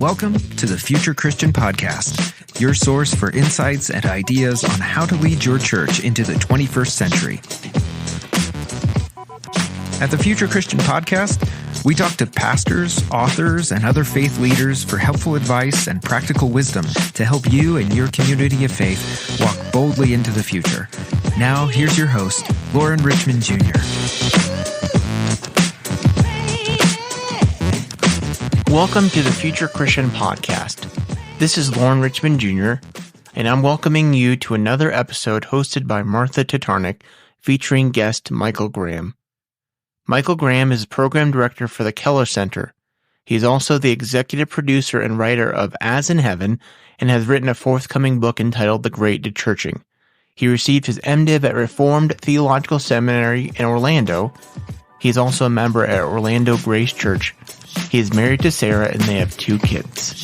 Welcome to the Future Christian Podcast, your source for insights and ideas on how to lead your church into the 21st century. At the Future Christian Podcast, we talk to pastors, authors, and other faith leaders for helpful advice and practical wisdom to help you and your community of faith walk boldly into the future. Now, here's your host, Lauren Richmond Jr. Welcome to the Future Christian Podcast. This is Lauren Richmond Jr., and I'm welcoming you to another episode hosted by Martha Tatarnic, featuring guest Michael Graham. Michael Graham is Program Director for the Keller Center. He is also the executive producer and writer of As in Heaven and has written a forthcoming book entitled The Great Dechurching. He received his MDiv at Reformed Theological Seminary in Orlando. He is also a member at Orlando Grace Church. He is married to Sara and they have 2 kids.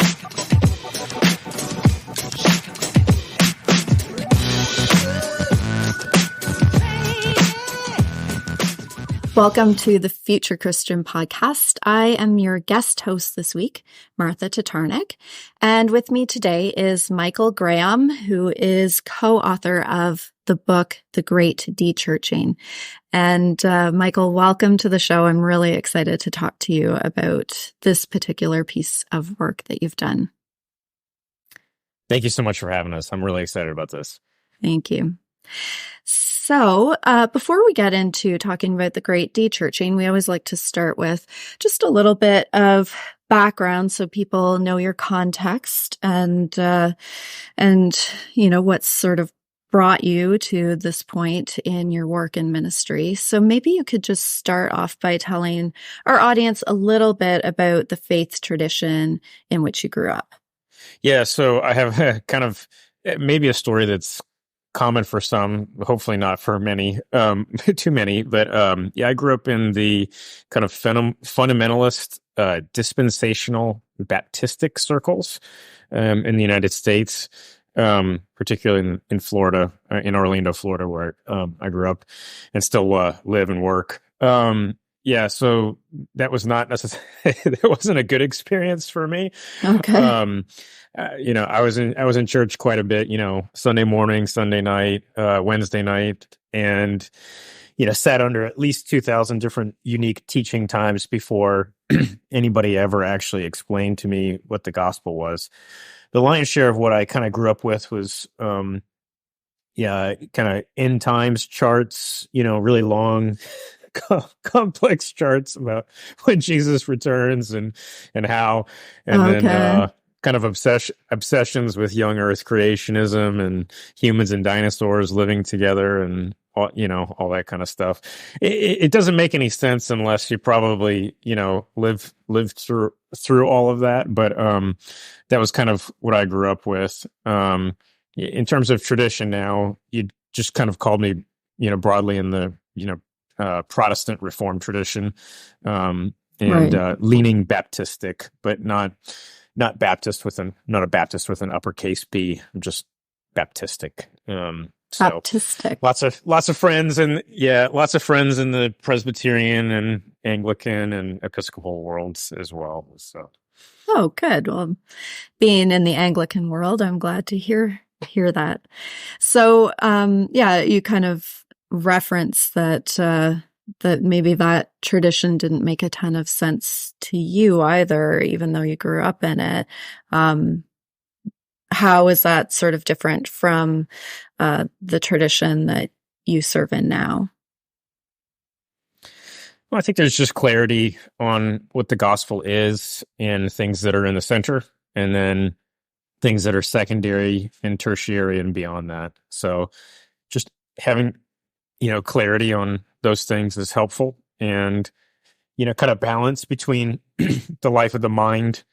Welcome to the Future Christian Podcast. I am your guest host this week, Martha Tatarnic, and with me today is Michael Graham, who is co-author of the book, The Great Dechurching. And Michael, welcome to the show. I'm really excited to talk to you about this particular piece of work that you've done. Thank you so much for having us. I'm really excited about this. Thank you. So, before we get into talking about the Great Dechurching, we always like to start with just a little bit of background so people know your context and what's sort of brought you to this point in your work and ministry. So maybe you could just start off by telling our audience a little bit about the faith tradition in which you grew up. Yeah, so I have a kind of maybe a story that's common for some, hopefully not for many, too many. But I grew up in the kind of fundamentalist, dispensational Baptistic circles in the United States, particularly in Florida, in Orlando, Florida, where I grew up and still live and work. So that was not necessarily, that wasn't a good experience for me. Okay. I was in church quite a bit, Sunday morning, Sunday night, Wednesday night, and, sat under at least 2,000 different unique teaching times before anybody ever actually explained to me what the gospel was. The lion's share of what I kind of grew up with was, kind of end times charts, really long, complex charts about when Jesus returns and how, and then kind of obsessions with young Earth creationism and humans and dinosaurs living together and all that kind of stuff. It doesn't make any sense unless you probably lived through all of that. But that was kind of what I grew up with. In terms of tradition, now you just kind of called me broadly in the Protestant Reformed tradition, and leaning Baptistic, but not Baptist not a Baptist with an uppercase B, just Baptistic. Baptistic. Lots of friends in the Presbyterian and Anglican and Episcopal worlds as well. So. Oh, good. Well, being in the Anglican world, I'm glad to hear that. So, you kind of reference that maybe that tradition didn't make a ton of sense to you either, even though you grew up in it. How is that sort of different from the tradition that you serve in now? Well, I think there's just clarity on what the gospel is and things that are in the center, and then things that are secondary and tertiary and beyond that. So just having clarity on those things is helpful, and kind of balance between the life of the mind,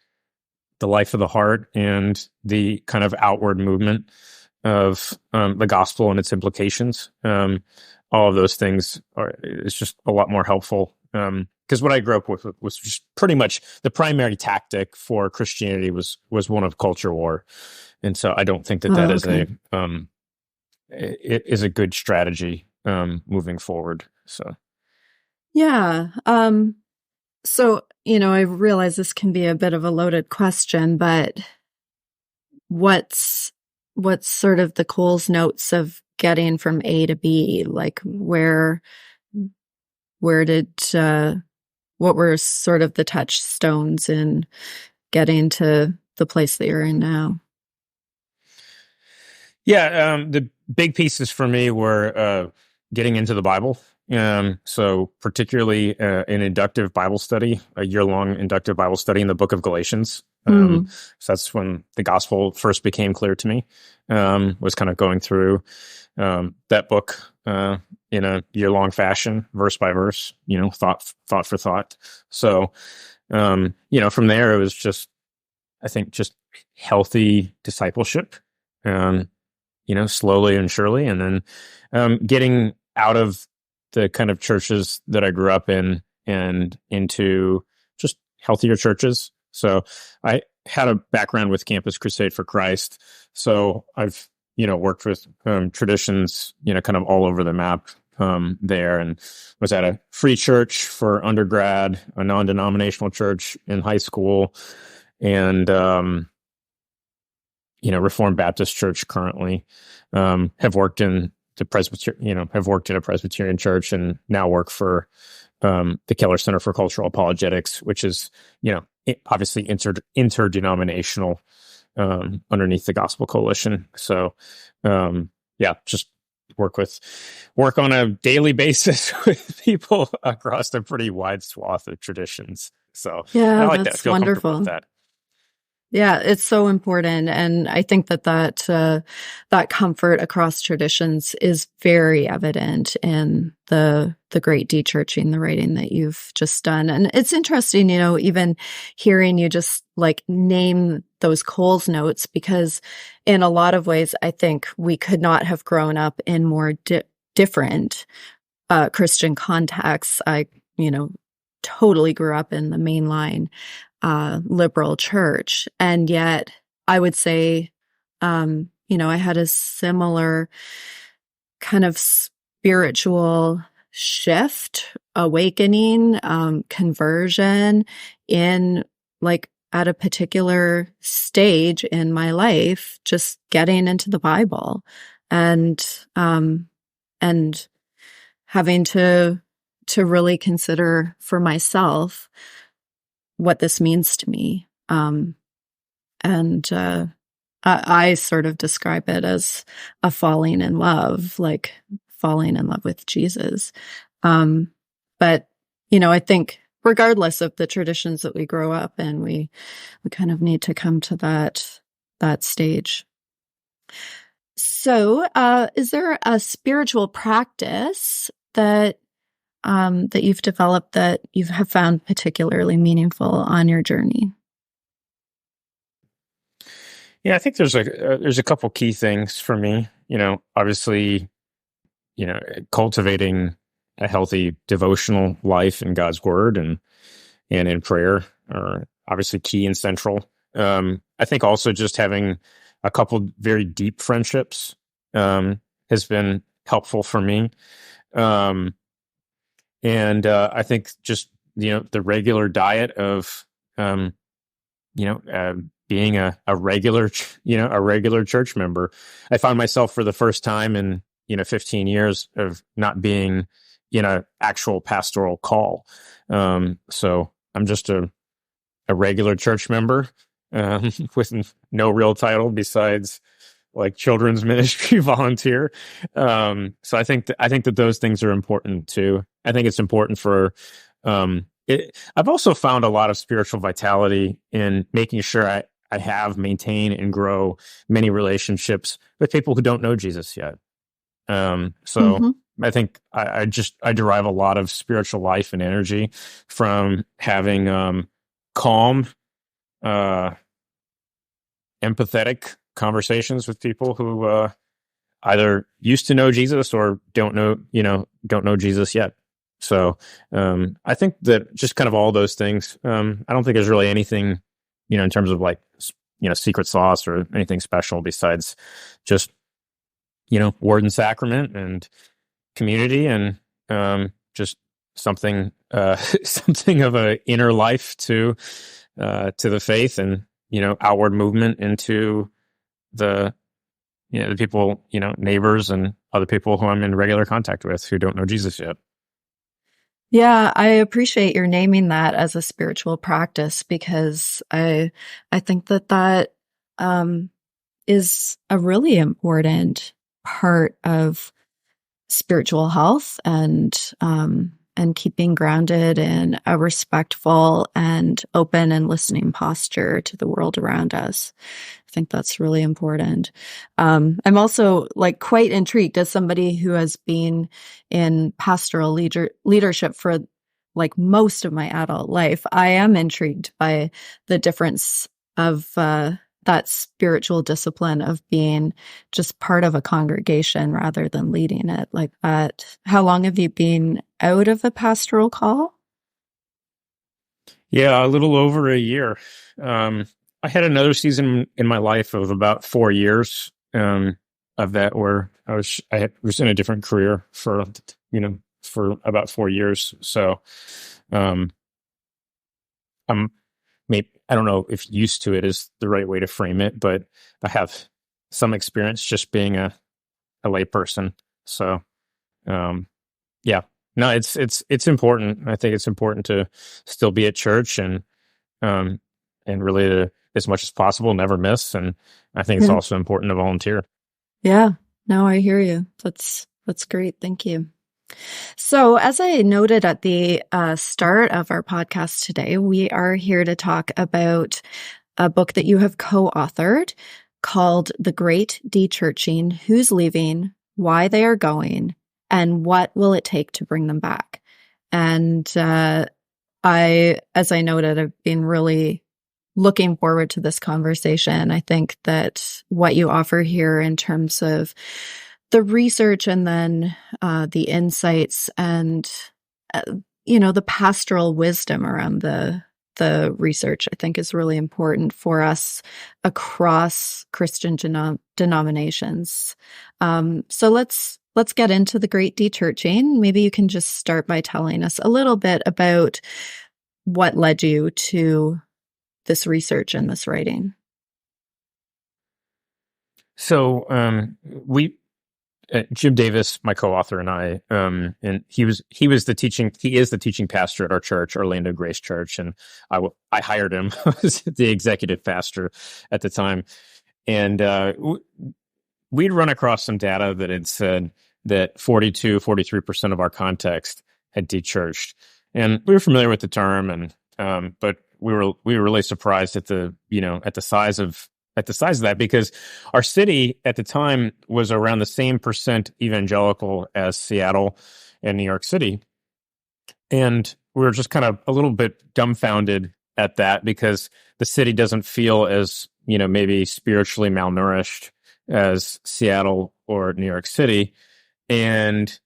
the life of the heart, and the kind of outward movement of the gospel and its implications. All of those things is just a lot more helpful, because what I grew up with was just pretty much the primary tactic for Christianity was one of culture war, and so I don't think that is a good strategy moving forward. So, yeah. So, I realize this can be a bit of a loaded question, but what's sort of the Coles notes of getting from A to B? Like where did, what were sort of the touchstones in getting to the place that you're in now? Yeah, the big pieces for me were getting into the Bible. So particularly an inductive Bible study, a year-long inductive Bible study in the book of Galatians. So that's when the gospel first became clear to me, was kind of going through that book in a year-long fashion, verse by verse, thought for thought. So, from there, it was just, I think, just healthy discipleship, slowly and surely. And then getting out of the kind of churches that I grew up in and into just healthier churches. So I had a background with Campus Crusade for Christ. So I've, worked with traditions, kind of all over the map there, and was at a free church for undergrad, a non-denominational church in high school, and, Reformed Baptist Church currently. Have worked in the have worked in a Presbyterian church, and now work for the Keller Center for Cultural Apologetics, which is, obviously interdenominational underneath the Gospel Coalition. So, just work on a daily basis with people across a pretty wide swath of traditions. So yeah, I like that's that. Feel wonderful. comfortable with that. Yeah, it's so important. And I think that comfort across traditions is very evident in the Great Dechurching, the writing that you've just done. And it's interesting, even hearing you just like name those Coles notes, because in a lot of ways, I think we could not have grown up in more different Christian contexts. I, totally grew up in the mainline liberal church. And yet I would say, I had a similar kind of spiritual shift, awakening, conversion in like at a particular stage in my life, just getting into the Bible and having to really consider for myself what this means to me. I sort of describe it as a falling in love, like falling in love with Jesus. But, I think regardless of the traditions that we grow up in, we kind of need to come to that stage. So, is there a spiritual practice that you've developed that you have found particularly meaningful on your journey? Yeah, I think there's a couple key things for me. Obviously, cultivating a healthy devotional life in God's Word and in prayer are obviously key and central. I think also just having a couple very deep friendships has been helpful for me. And I think just, the regular diet of, being a regular church member. I found myself for the first time in, 15 years of not being in an actual pastoral call. So I'm just a regular church member with no real title besides like children's ministry volunteer. So I think that those things are important too. I think it's important for, I've also found a lot of spiritual vitality in making sure I have, maintain, and grow many relationships with people who don't know Jesus yet. I think I derive a lot of spiritual life and energy from having calm, empathetic conversations with people who either used to know Jesus or don't know Jesus yet. So I think that just kind of all those things. I don't think there's really anything, in terms of like, secret sauce or anything special besides just, word and sacrament and community and just something something of an inner life to the faith, and outward movement into the the people, neighbors and other people who I'm in regular contact with who don't know Jesus yet. Yeah, I appreciate your naming that as a spiritual practice, because I think that is a really important part of spiritual health and keeping grounded in a respectful and open and listening posture to the world around us. I think that's really important. I'm also quite intrigued as somebody who has been in pastoral leadership for most of my adult life. I am intrigued by the difference of that spiritual discipline of being just part of a congregation rather than leading it like that. How long have you been out of the pastoral call? Yeah, a little over a year. I had another season in my life of about 4 years of that where I was in a different career for about 4 years. So I'm maybe, I don't know if used to it is the right way to frame it, but I have some experience just being a lay person. So yeah, no, it's important. I think it's important to still be at church and really to, as much as possible, never miss. And I think it's also important to volunteer. Yeah, no, I hear you. That's great. Thank you. So as I noted at the start of our podcast today, we are here to talk about a book that you have co-authored called The Great Dechurching: Who's Leaving, Why They Are Going, and What Will It Take to Bring Them Back. And as I noted, I've been really looking forward to this conversation. I think that what you offer here in terms of the research and then the insights and the pastoral wisdom around the research, I think, is really important for us across Christian denominations. So let's get into the Great Dechurching. Maybe you can just start by telling us a little bit about what led you to this research and this writing. So Jim Davis, my co-author, and I, and he is the teaching pastor at our church, Orlando Grace Church, and I hired him as the executive pastor at the time, and we'd run across some data that had said that 43% of our context had dechurched, and we were familiar with the term, and but we were really surprised at the size of that, because our city at the time was around the same percent evangelical as Seattle and New York City. And we were just kind of a little bit dumbfounded at that, because the city doesn't feel as, maybe spiritually malnourished as Seattle or New York City. And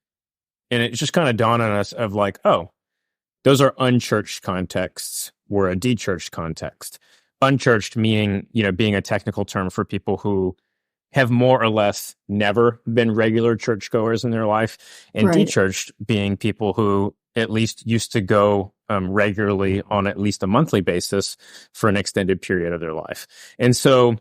it just kind of dawned on us of those are unchurched contexts. We're a dechurched context. Unchurched meaning, being a technical term for people who have more or less never been regular churchgoers in their life, and right. Dechurched being people who at least used to go regularly on at least a monthly basis for an extended period of their life. And so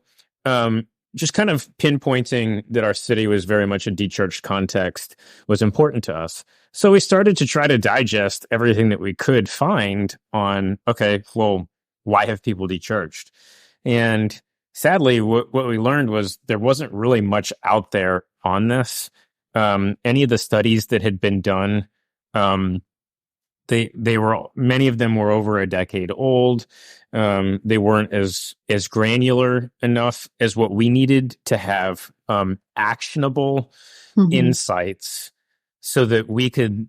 just kind of pinpointing that our city was very much a dechurched context was important to us. So we started to try to digest everything that we could find on, okay, well, why have people dechurched? And sadly, what we learned was there wasn't really much out there on this. Any of the studies that had been done, many of them were over a decade old. They weren't as granular enough as what we needed to have actionable insights so that we could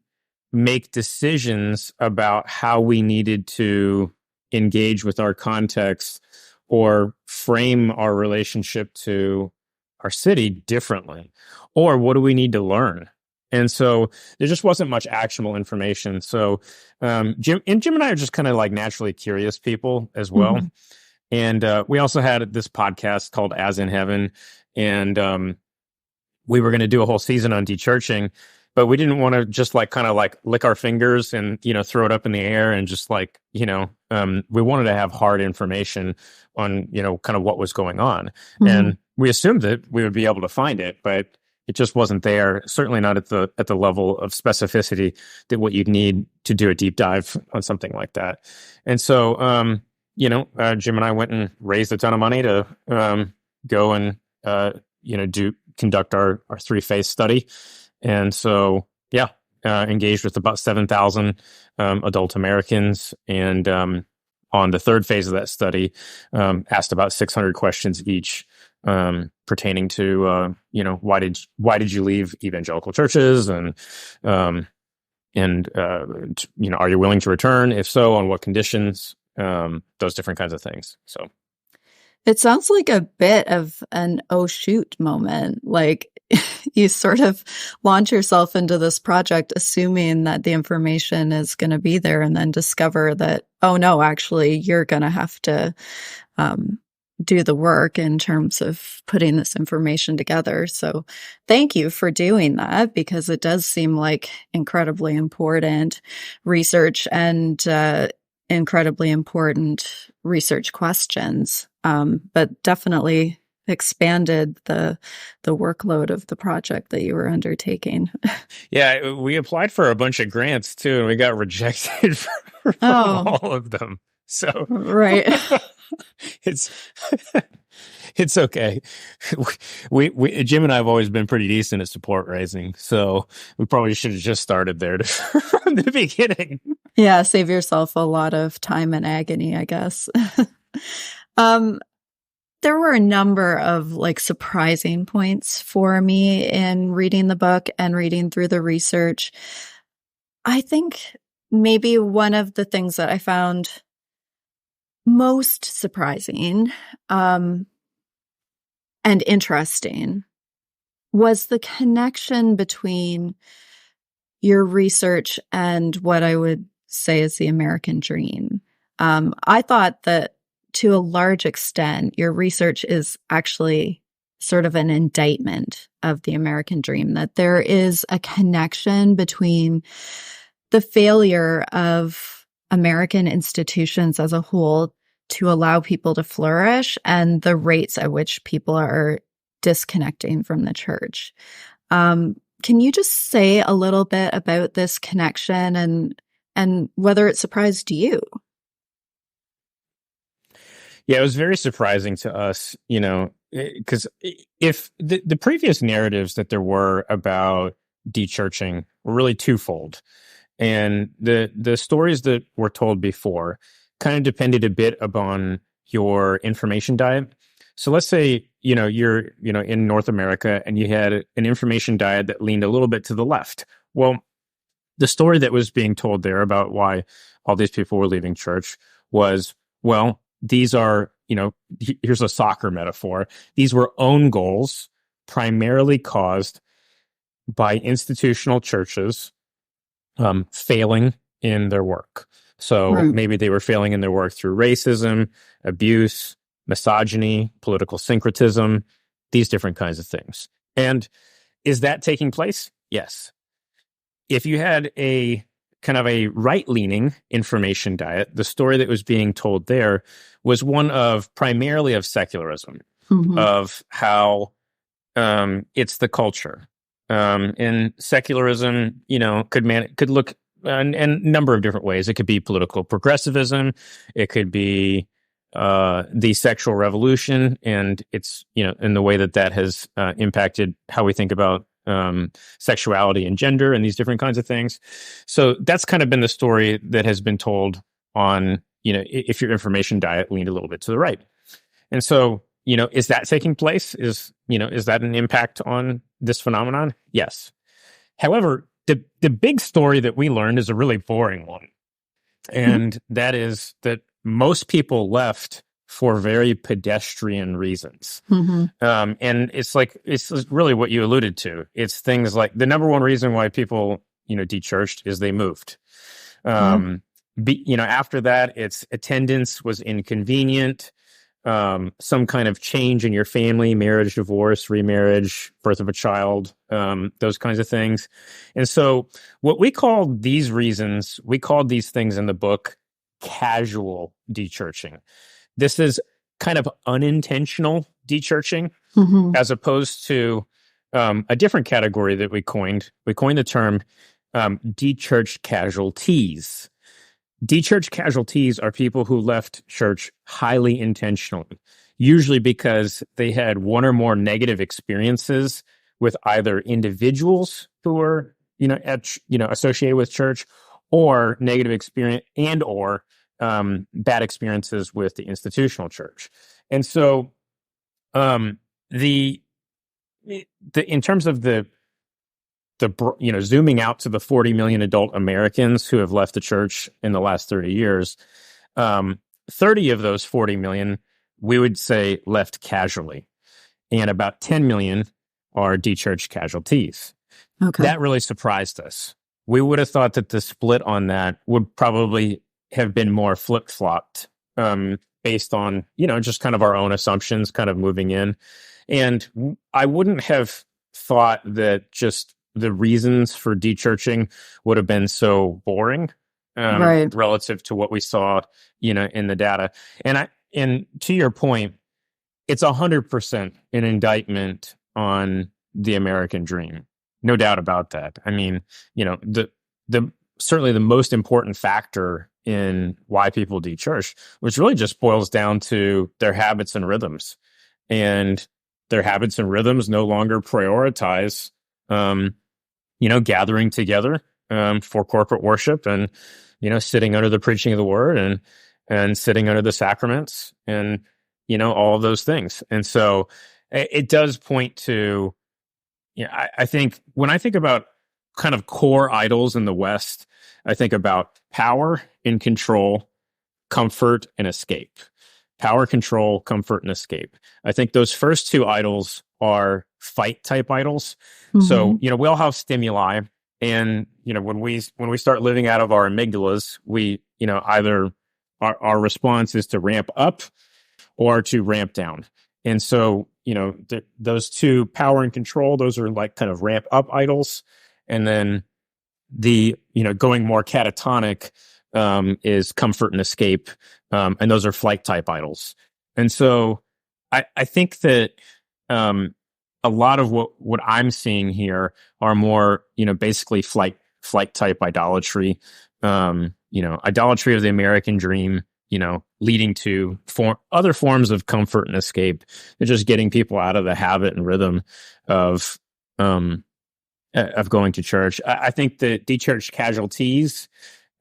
make decisions about how we needed to engage with our context or frame our relationship to our city differently, or what do we need to learn? And so there just wasn't much actionable information. So Jim and I are just kind of naturally curious people as well. And we also had this podcast called As in Heaven, and we were going to do a whole season on dechurching. but we didn't want to just like kind of like lick our fingers and, throw it up in the air and just like, we wanted to have hard information on, kind of what was going on. Mm-hmm. And we assumed that we would be able to find it, but it just wasn't there. Certainly not at the level of specificity that what you'd need to do a deep dive on something like that. And so, Jim and I went and raised a ton of money to go and conduct our 3-phase study. And so, engaged with about 7,000 adult Americans. And on the 3rd phase of that study, asked about 600 questions each pertaining to, why did you leave evangelical churches? And are you willing to return? If so, on what conditions? Those different kinds of things. So it sounds like a bit of an oh shoot moment. Like you sort of launch yourself into this project assuming that the information is going to be there, and then discover that, oh no, actually you're going to have to do the work in terms of putting this information together. So thank you for doing that, because it does seem like incredibly important research and incredibly important research questions, but definitely expanded the workload of the project that you were undertaking. Yeah, we applied for a bunch of grants too, and we got rejected from all of them. So right. It's okay. We Jim and I have always been pretty decent at support raising, so we probably should have just started there from the beginning. Yeah, save yourself a lot of time and agony, I guess. There were a number of like surprising points for me in reading the book and reading through the research. I think maybe one of the things that I found most surprising and interesting was the connection between your research and what I would say is the American dream. I thought that to a large extent, your research is actually sort of an indictment of the American dream, that there is a connection between the failure of American institutions as a whole to allow people to flourish and the rates at which people are disconnecting from the church. Can you just say a little bit about this connection and whether it surprised you? Yeah, it was very surprising to us, because if the previous narratives that there were about dechurching were really twofold. And the stories that were told before kind of depended a bit upon your information diet. So let's say, you're, in North America and you had an information diet that leaned a little bit to the left. Well, the story that was being told there about why all these people were leaving church was, well, these are, here's a soccer metaphor. These were own goals primarily caused by institutional churches failing in their work. So maybe they were failing in their work through racism, abuse, misogyny, political syncretism, these different kinds of things. And is that taking place? Yes. If you had a kind of a right-leaning information diet, the story that was being told there was one of primarily of secularism, of how it's the culture. And secularism, could look in a number of different ways. It could be political progressivism. It could be the sexual revolution, and it's, in the way that has impacted how we think about sexuality and gender and these different kinds of things. So that's kind of been the story that has been told on, if your information diet leaned a little bit to the right. And so, is that taking place? Is that an impact on this phenomenon? Yes. However, the big story that we learned is a really boring one. And that is that most people left for very pedestrian reasons. And it's really what you alluded to. It's things like the number one reason why people, dechurched is they moved. After that, it's attendance was inconvenient. some kind of change in your family, marriage, divorce, remarriage, birth of a child, those kinds of things. And so what we called these reasons, we called these things in the book casual dechurching. This is kind of unintentional dechurching, as opposed to a different category that we coined. We coined the term dechurched casualties. Dechurched casualties are people who left church highly intentionally, usually because they had one or more negative experiences with either individuals who were, associated with church, or negative experience or bad experiences with the institutional church. And so, in terms of the zooming out to the 40 million adult Americans who have left the church in the last 30 years, 30 of those 40 million, we would say, left casually. And about 10 million are dechurched casualties. Okay. That really surprised us. We would have thought that the split on that would probably have been more flip-flopped based on, just kind of our own assumptions kind of moving in. And I wouldn't have thought that just the reasons for dechurching would have been so boring Right. relative to what we saw, in the data. And to your point, it's 100% an indictment on the American dream. No doubt about that. I mean, the certainly the most important factor in why people dechurch, which really just boils down to their habits and rhythms. And their habits and rhythms no longer prioritize, gathering together for corporate worship and, sitting under the preaching of the word and sitting under the sacraments and, all of those things. And so it does point to, I think when I think about kind of core idols in the West, I think about power and control, comfort and escape. Power, control, comfort, and escape. I think those first two idols are fight type idols. So, we all have stimuli. And, when we start living out of our amygdalas, we, either our response is to ramp up or to ramp down. And so, those two, power and control, those are like kind of ramp up idols. And then the, going more catatonic is comfort and escape. And those are flight type idols. And so I think that a lot of what I'm seeing here are more, basically flight type idolatry, idolatry of the American dream, leading to other forms of comfort and escape. They're just getting people out of the habit and rhythm of going to church. I think the dechurched casualties,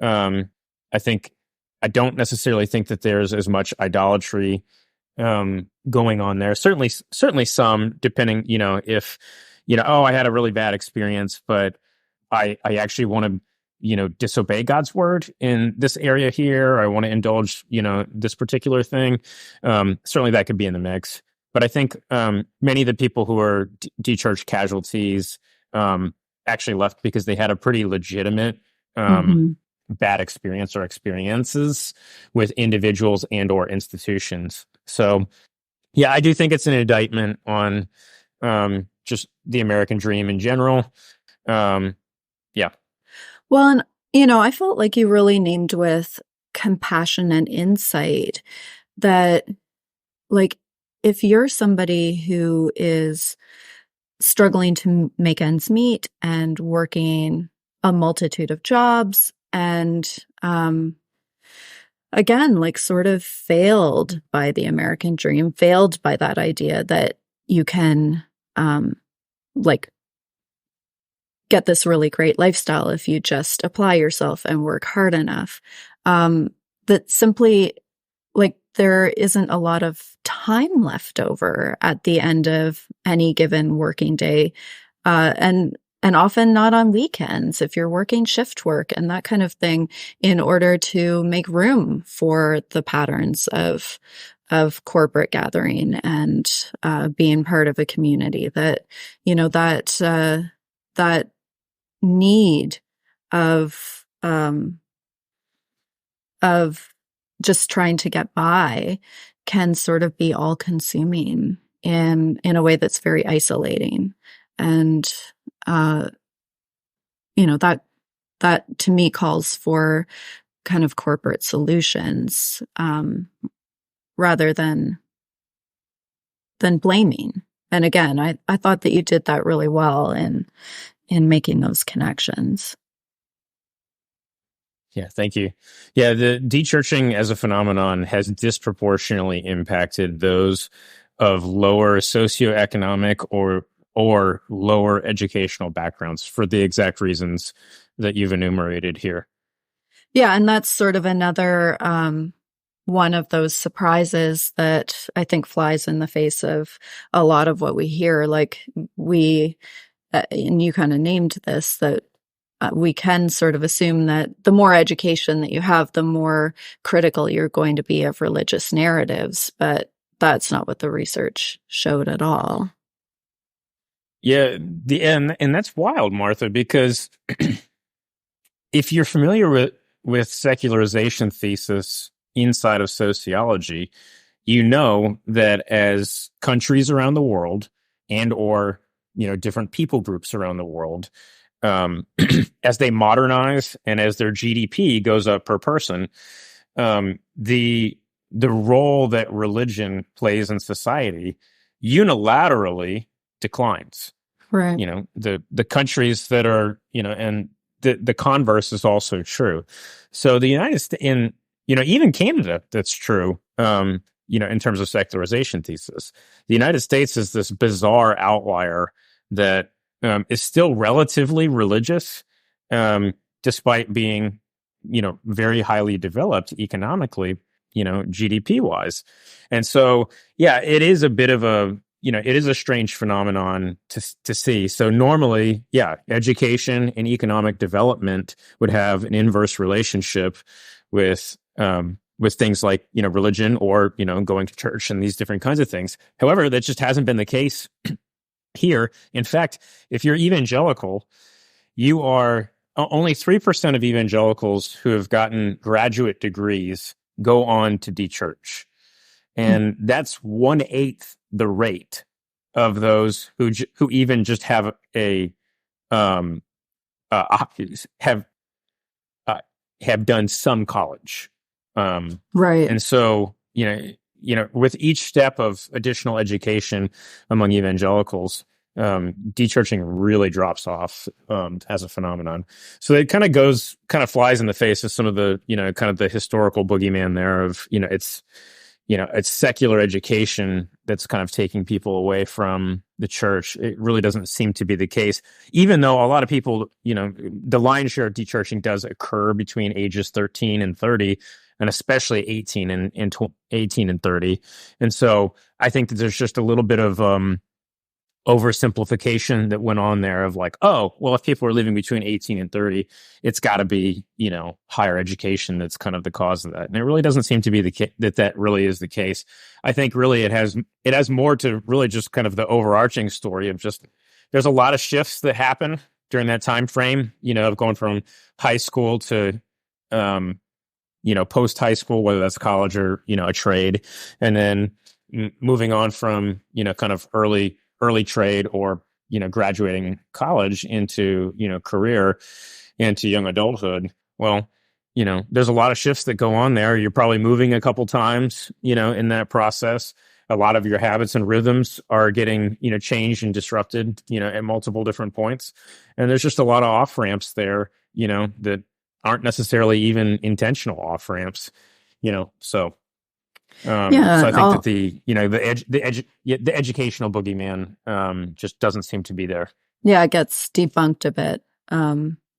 I don't necessarily think that there's as much idolatry going on there. Certainly some, depending, if, I had a really bad experience, but I actually want to, disobey God's word in this area here. I want to indulge, this particular thing. Certainly that could be in the mix. But I think many of the people who are dechurched casualties actually left because they had a pretty legitimate bad experience or experiences with individuals and or institutions. So, yeah, I do think it's an indictment on just the American dream in general. Yeah. Well, and, I felt like you really named with compassion and insight that, like, if you're somebody who is struggling to make ends meet and working a multitude of jobs and, again, like sort of failed by the American dream, failed by that idea that you can, get this really great lifestyle if you just apply yourself and work hard enough. That simply, there isn't a lot of time left over at the end of any given working day. And often not on weekends if you're working shift work and that kind of thing, in order to make room for the patterns of corporate gathering and being part of a community that, that need of just trying to get by can sort of be all consuming in a way that's very isolating. And, that to me calls for kind of corporate solutions, rather than blaming. And again, I thought that you did that really well in making those connections. Yeah, thank you. Yeah, the dechurching as a phenomenon has disproportionately impacted those of lower socioeconomic or lower educational backgrounds for the exact reasons that you've enumerated here. Yeah, and that's sort of another one of those surprises that I think flies in the face of a lot of what we hear. Like and you kind of named this, that we can sort of assume that the more education that you have, the more critical you're going to be of religious narratives. But that's not what the research showed at all. Yeah, and that's wild, Martha, because if you're familiar with secularization thesis inside of sociology, you know that as countries around the world or different people groups around the world, as they modernize and as their GDP goes up per person, the role that religion plays in society unilaterally declines. Right. The countries that are, and the converse is also true. So the United States, even Canada, that's true, in terms of secularization thesis. The United States is this bizarre outlier that is still relatively religious, despite being, very highly developed economically, GDP wise. And so, yeah, it is a bit of it is a strange phenomenon to see. So normally, yeah, education and economic development would have an inverse relationship with things like, religion or, going to church and these different kinds of things. However, that just hasn't been the case here. In fact, if you're evangelical, you are only 3% of evangelicals who have gotten graduate degrees go on to dechurch. And that's 1/8 the rate of those who even just have have done some college. Right. And so, with each step of additional education among evangelicals, dechurching really drops off as a phenomenon. So it kind of flies in the face of some of the, kind of the historical boogeyman there of, it's secular education that's kind of taking people away from the church. It really doesn't seem to be the case, even though a lot of people, the lion's share of dechurching does occur between ages 13 and 30, and especially 18 and 30. And so I think that there's just a little bit of oversimplification that went on there of like, oh, well, if people are living between 18 and 30, it's got to be, higher education that's kind of the cause of that. And it really doesn't seem to be that really is the case. I think really it has more to really just kind of the overarching story of just there's a lot of shifts that happen during that time frame, of going from high school to post high school, whether that's college or, a trade, and then moving on from, kind of early trade or, graduating college into, career, into young adulthood. Well, there's a lot of shifts that go on there. You're probably moving a couple times, in that process. A lot of your habits and rhythms are getting, changed and disrupted, at multiple different points. And there's just a lot of off ramps there, that aren't necessarily even intentional off ramps, so. So I think that the educational boogeyman just doesn't seem to be there. Yeah, it gets debunked a bit.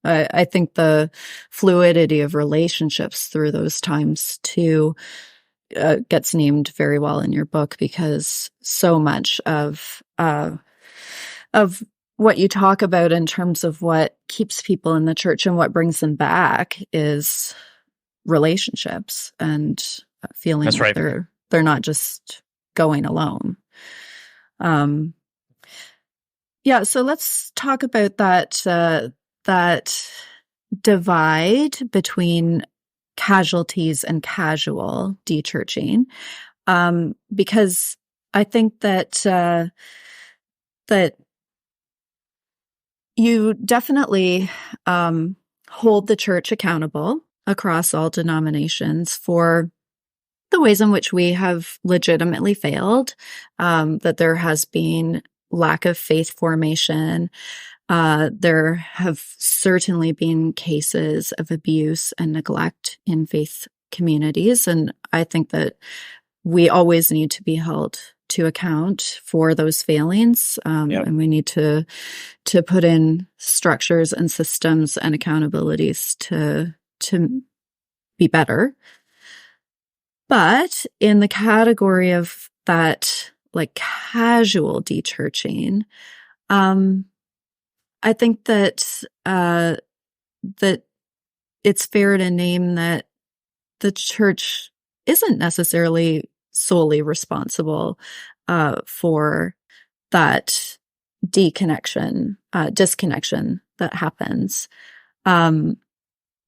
I think the fluidity of relationships through those times too gets named very well in your book, because so much of what you talk about in terms of what keeps people in the church and what brings them back is relationships and feeling That's like right. they're not just going alone. Yeah, so let's talk about that divide between casualties and casual dechurching, because I think that that you definitely hold the church accountable across all denominations for the ways in which we have legitimately failed, that there has been lack of faith formation. There have certainly been cases of abuse and neglect in faith communities. And I think that we always need to be held to account for those failings. And we need to put in structures and systems and accountabilities to be better. But in the category of that, like casual dechurching, I think that that it's fair to name that the church isn't necessarily solely responsible for that disconnection that happens.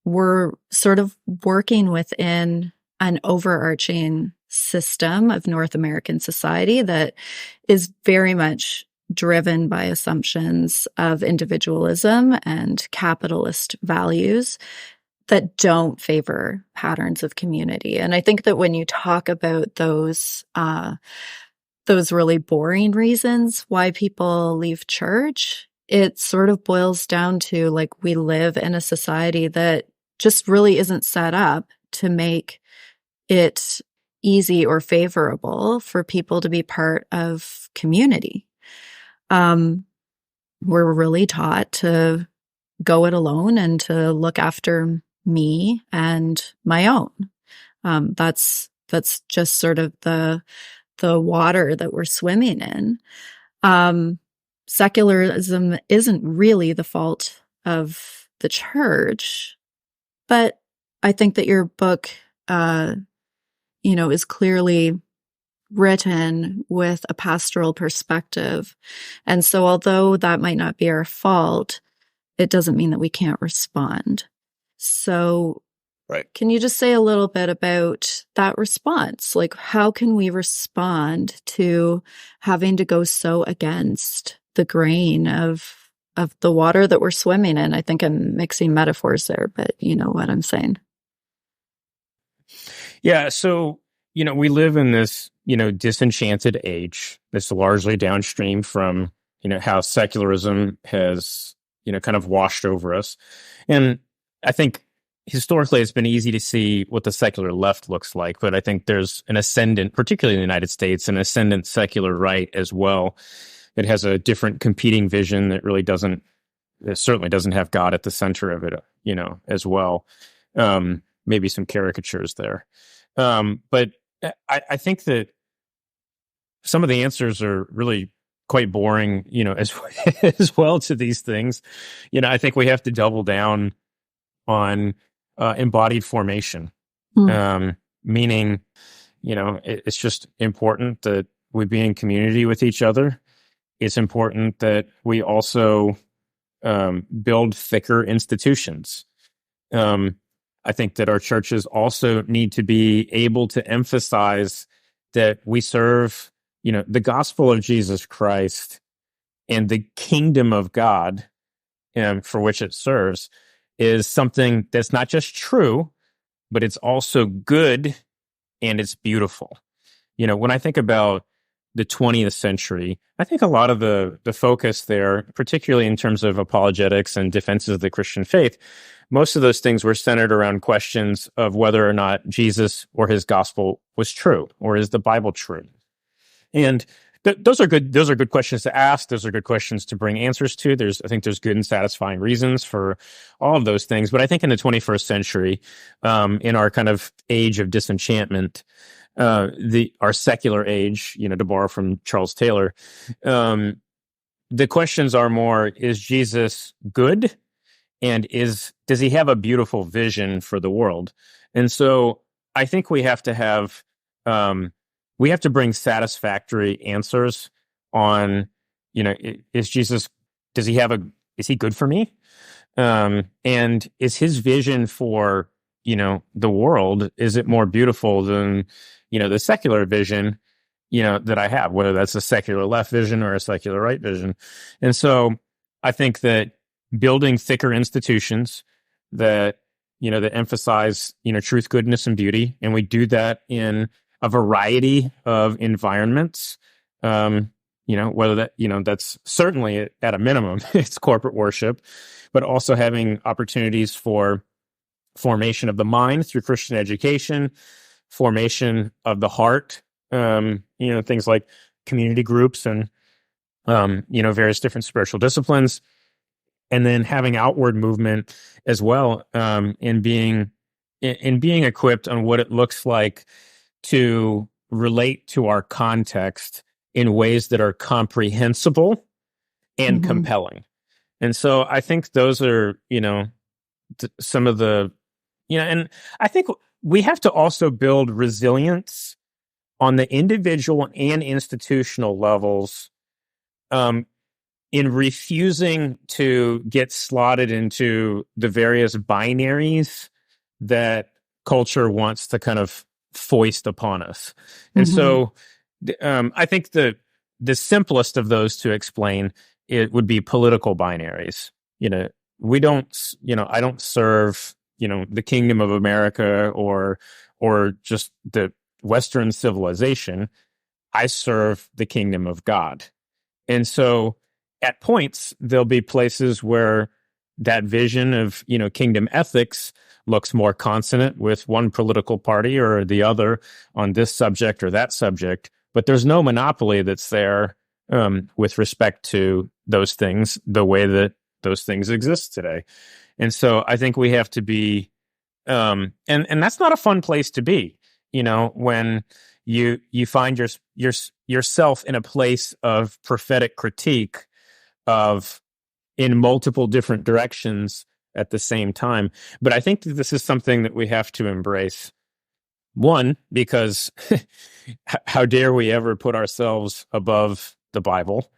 We're sort of working within an overarching system of North American society that is very much driven by assumptions of individualism and capitalist values that don't favor patterns of community. And I think that when you talk about those really boring reasons why people leave church, it sort of boils down to like we live in a society that just really isn't set up to make it easy or favorable for people to be part of community. We're really taught to go it alone and to look after me and my own. That's just sort of the water that we're swimming in. Secularism isn't really the fault of the church, but I think that your book, is clearly written with a pastoral perspective. And so although that might not be our fault, it doesn't mean that we can't respond. So right. Can you just say a little bit about that response? Like, how can we respond to having to go so against the grain of the water that we're swimming in? I think I'm mixing metaphors there, but you know what I'm saying. Yeah. So, we live in this, disenchanted age that's largely downstream from, how secularism has, kind of washed over us. And I think historically it's been easy to see what the secular left looks like, but I think there's an ascendant, particularly in the United States, an ascendant secular right as well. It has a different competing vision that really it certainly doesn't have God at the center of it, as well. Maybe some caricatures there. But I think that some of the answers are really quite boring, as well to these things. I think we have to double down on embodied formation, meaning, it's just important that we be in community with each other. It's important that we also build thicker institutions. I think that our churches also need to be able to emphasize that we serve, the gospel of Jesus Christ and the kingdom of God, for which it serves, is something that's not just true, but it's also good and it's beautiful. When I think about the 20th century, I think a lot of the focus there, particularly in terms of apologetics and defenses of the Christian faith, most of those things were centered around questions of whether or not Jesus or his gospel was true, or is the Bible true? And those are good questions to ask. Those are good questions to bring answers to. I think there's good and satisfying reasons for all of those things. But I think in the 21st century, in our kind of age of disenchantment, our secular age, to borrow from Charles Taylor, the questions are more: is Jesus good? And does he have a beautiful vision for the world? And so I think we have to bring satisfactory answers on, is Jesus, is he good for me? And is his vision for the world, is it more beautiful than, the secular vision, that I have, whether that's a secular left vision or a secular right vision. And so I think that building thicker institutions that, that emphasize, truth, goodness, and beauty, and we do that in a variety of environments, whether that, that's certainly at a minimum, it's corporate worship, but also having opportunities for formation of the mind through Christian education, formation of the heart, things like community groups and, various different spiritual disciplines, and then having outward movement as well, in being equipped on what it looks like to relate to our context in ways that are comprehensible and compelling. And so I think those are, some of the, and I think we have to also build resilience on the individual and institutional levels, in refusing to get slotted into the various binaries that culture wants to kind of foist upon us. And so I think the simplest of those to explain, it would be political binaries. We don't, I don't serve, the kingdom of America or just the Western civilization. I serve the kingdom of God. And so at points, there'll be places where that vision of, kingdom ethics looks more consonant with one political party or the other on this subject or that subject, but there's no monopoly that's there, with respect to those things, the way that those things exist today. And so I think we have to be, and that's not a fun place to be, when you find yourself in a place of prophetic critique of in multiple different directions at the same time. But I think that this is something that we have to embrace. One, because how dare we ever put ourselves above the Bible?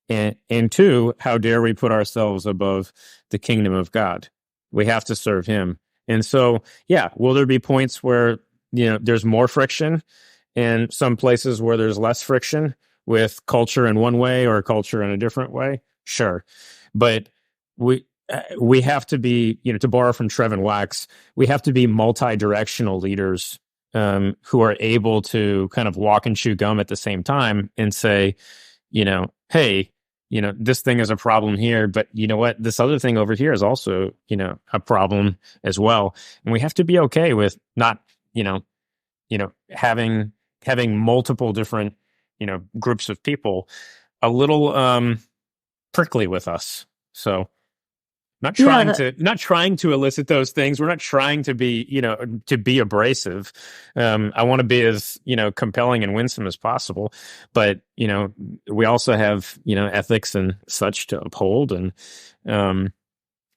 And two, how dare we put ourselves above the kingdom of God? We have to serve him. And so, will there be points where, there's more friction, and some places where there's less friction with culture in one way or culture in a different way? Sure. But we have to be, to borrow from Trevin Wax, we have to be multi-directional leaders, who are able to kind of walk and chew gum at the same time and say, hey, this thing is a problem here, but you know what? This other thing over here is also, a problem as well. And we have to be okay with not, having multiple different, groups of people a little prickly with us. So not trying to elicit those things. We're not trying to be, to be abrasive. I want to be as, compelling and winsome as possible. But, we also have, ethics and such to uphold. And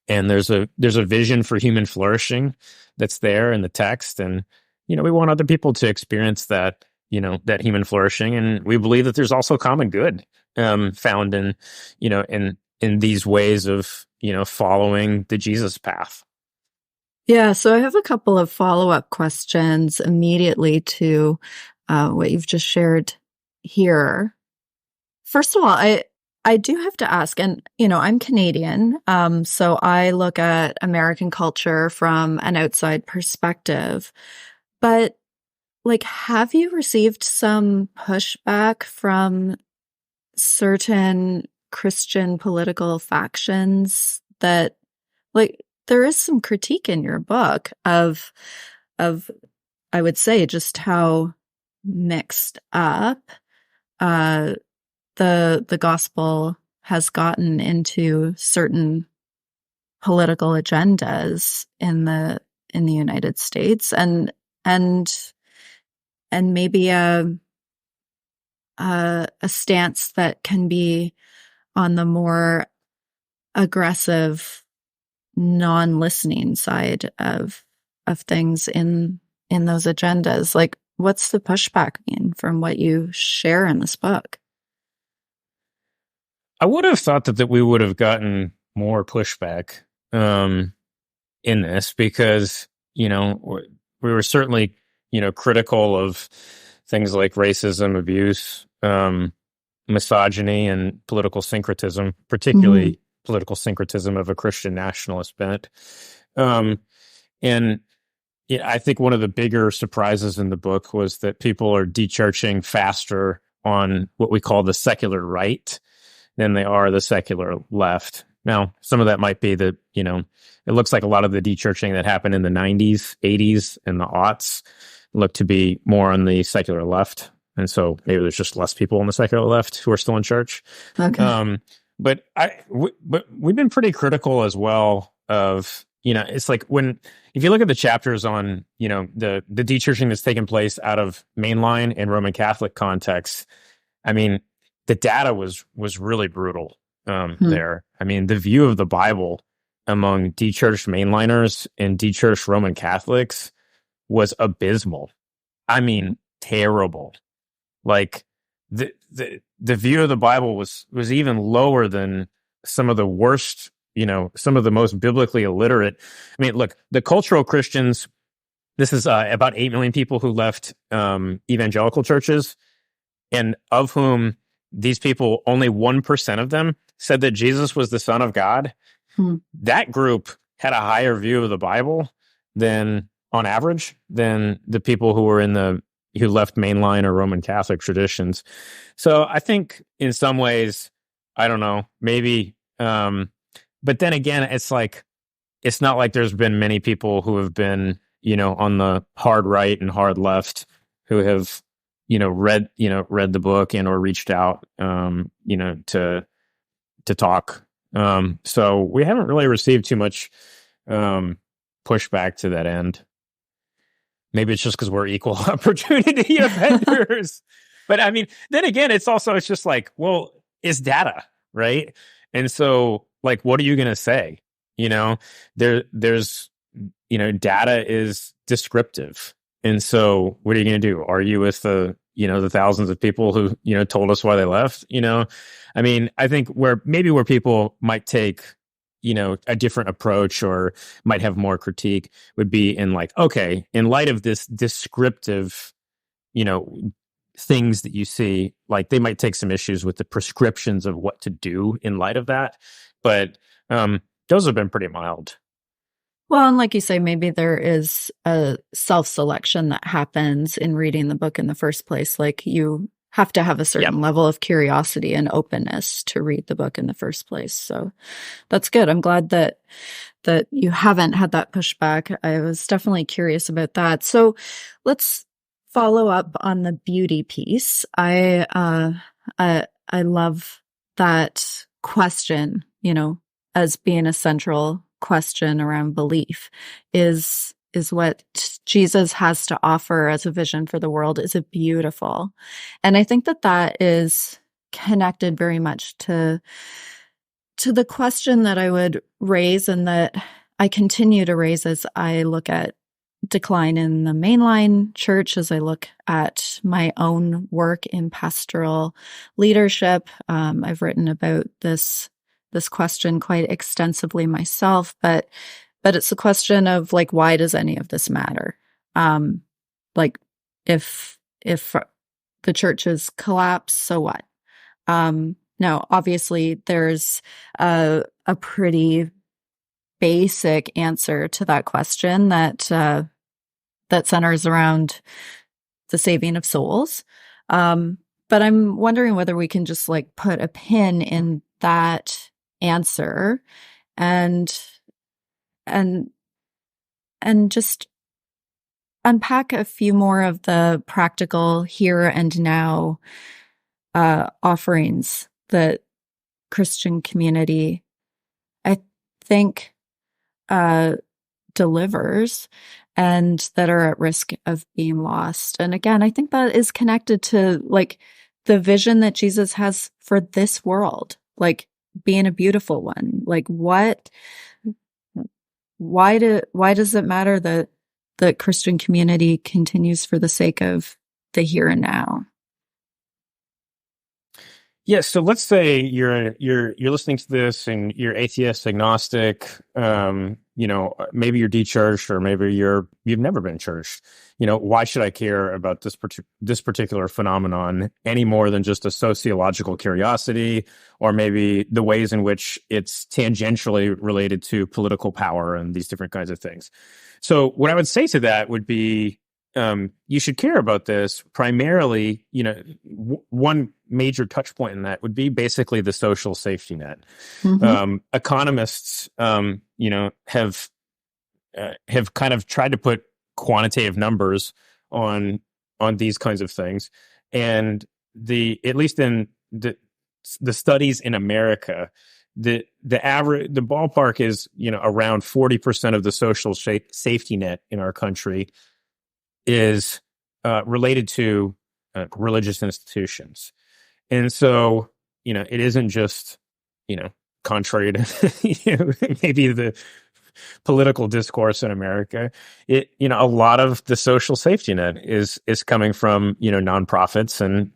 there's a vision for human flourishing that's there in the text. And, we want other people to experience that, that human flourishing. And we believe that there's also common good, found in, in these ways of, following the Jesus path. Yeah, so I have a couple of follow-up questions immediately to what you've just shared here. First of all, I do have to ask, and I'm Canadian, so I look at American culture from an outside perspective. But have you received some pushback from certain Christian political factions that, there is some critique in your book of I would say just how mixed up the gospel has gotten into certain political agendas in the United States, and maybe a stance that can be on the more aggressive, non-listening side of things in those agendas. What's the pushback mean from what you share in this book? I would have thought that we would have gotten more pushback in this because, we were certainly, critical of things like racism, abuse, misogyny, and political syncretism, particularly political syncretism of a Christian nationalist bent. And I think one of the bigger surprises in the book was that people are dechurching faster on what we call the secular right than they are the secular left. Now, some of that might be that, it looks like a lot of the dechurching that happened in the 90s, 80s, and the aughts look to be more on the secular left. And so maybe there's just less people on the secular left who are still in church. Okay. But we've been pretty critical as well of, it's like if you look at the chapters on, the dechurching that's taken place out of mainline and Roman Catholic context, I mean, the data was really brutal there. I mean, the view of the Bible among dechurched mainliners and dechurched Roman Catholics was abysmal. I mean, terrible. Like the view of the Bible was even lower than some of the worst, some of the most biblically illiterate. I mean, look, the cultural Christians, this is about 8 million people who left evangelical churches, and of whom these people, only 1% of them said that Jesus was the Son of God. That group had a higher view of the Bible than, on average, than the people who were who left mainline or Roman Catholic traditions. So I think in some ways, I don't know, maybe, but then again, it's not like there's been many people who have been, on the hard right and hard left who have, read the book and or reached out, to talk. So we haven't really received too much pushback to that end. Maybe it's just because we're equal opportunity offenders. But I mean, then again, it's just like, well, it's data, right? And so, like, what are you going to say? There's data is descriptive. And so what are you going to do? Argue with the thousands of people who, told us why they left? I mean, I think where people might take, a different approach or might have more critique would be in like, okay, in light of this descriptive, things that you see, like they might take some issues with the prescriptions of what to do in light of that. But those have been pretty mild. Well, and like you say, maybe there is a self-selection that happens in reading the book in the first place. Like you have to have a certain level of curiosity and openness to read the book in the first place. So that's good. I'm glad that you haven't had that pushback. I was definitely curious about that. So let's follow up on the beauty piece. I love that question, as being a central question around belief. Is what Jesus has to offer as a vision for the world. Is it beautiful? And I think that is connected very much to the question that I would raise and that I continue to raise as I look at decline in the mainline church, as I look at my own work in pastoral leadership. I've written about this question quite extensively myself, but it's a question of like, why does any of this matter? Like if the churches collapse, so what? Now, obviously there's a pretty basic answer to that question that centers around the saving of souls. But I'm wondering whether we can just like put a pin in that answer and just unpack a few more of the practical here and now offerings that Christian community, I think, delivers and that are at risk of being lost. And again, I think that is connected to like the vision that Jesus has for this world, like being a beautiful one. Like why does it matter that the Christian community continues for the sake of the here and now? Yeah, so let's say you're listening to this and you're atheist, agnostic, maybe you're dechurched or maybe you've never been churched. Why should I care about this particular phenomenon any more than just a sociological curiosity, or maybe the ways in which it's tangentially related to political power and these different kinds of things? So what I would say to that would be, you should care about this primarily. One major touch point in that would be basically the social safety net. Mm-hmm. Economists, have kind of tried to put quantitative numbers on these kinds of things, and at least in the studies in America, the ballpark is around 40% of the social safety net in our country is related to religious institutions. And so, it isn't just, contrary to maybe the political discourse in America, a lot of the social safety net is coming from, nonprofits and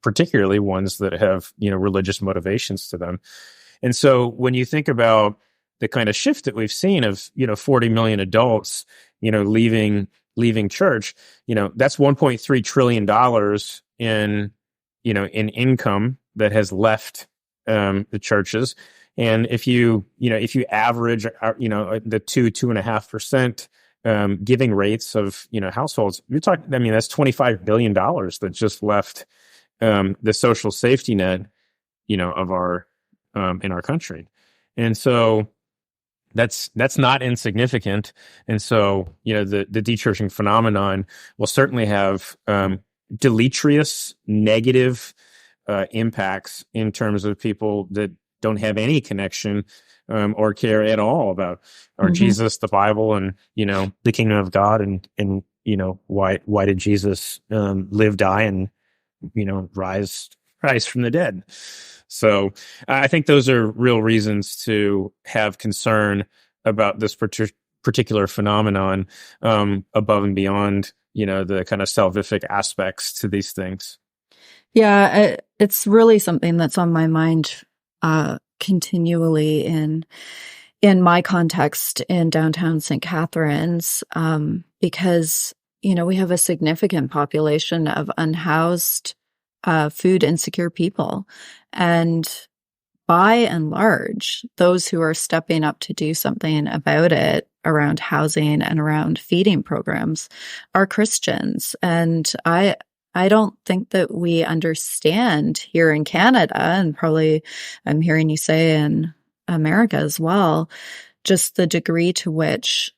particularly ones that have, religious motivations to them. And so when you think about the kind of shift that we've seen of, 40 million adults, leaving church, that's $1.3 trillion in income that has left the churches. And if you average, the 2.5% giving rates of, households, you're talking, that's $25 billion that just left the social safety net, of our, in our country. And so that's not insignificant. And so, the dechurching phenomenon will certainly have deleterious, negative impacts in terms of people that don't have any connection or care at all about our Mm-hmm. Jesus, the Bible, and the kingdom of God, and why did Jesus live, die, and rise from the dead. So I think those are real reasons to have concern about this particular phenomenon, above and beyond, the kind of salvific aspects to these things. Yeah, it's really something that's on my mind continually in my context in downtown St. Catharines, because, we have a significant population of unhoused, food insecure people. And by and large, those who are stepping up to do something about it around housing and around feeding programs are Christians. And I don't think that we understand here in Canada, and probably I'm hearing you say in America as well, just the degree to which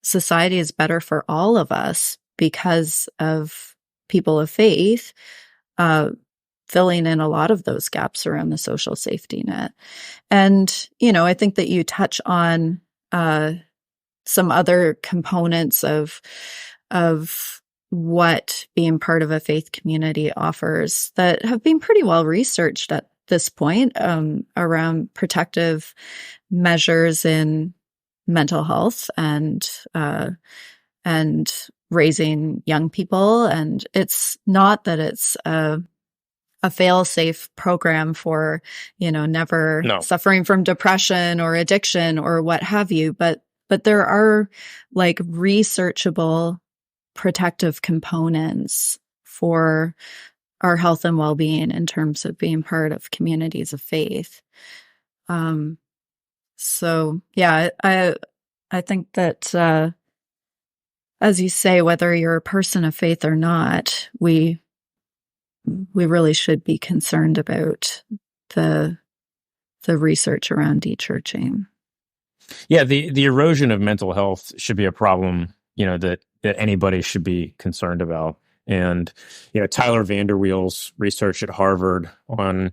society is better for all of us because of people of faith filling in a lot of those gaps around the social safety net. And, I think that you touch on some other components of what being part of a faith community offers that have been pretty well researched at this point, around protective measures in mental health and raising young people. And it's not that it's a fail-safe program for, never suffering from depression or addiction or what have you, but there are like researchable protective components for our health and well-being in terms of being part of communities of faith. So yeah, I think that, as you say, whether you're a person of faith or not, we really should be concerned about the research around dechurching. Yeah, the erosion of mental health should be a problem, that anybody should be concerned about. And Tyler Vanderweel's research at Harvard on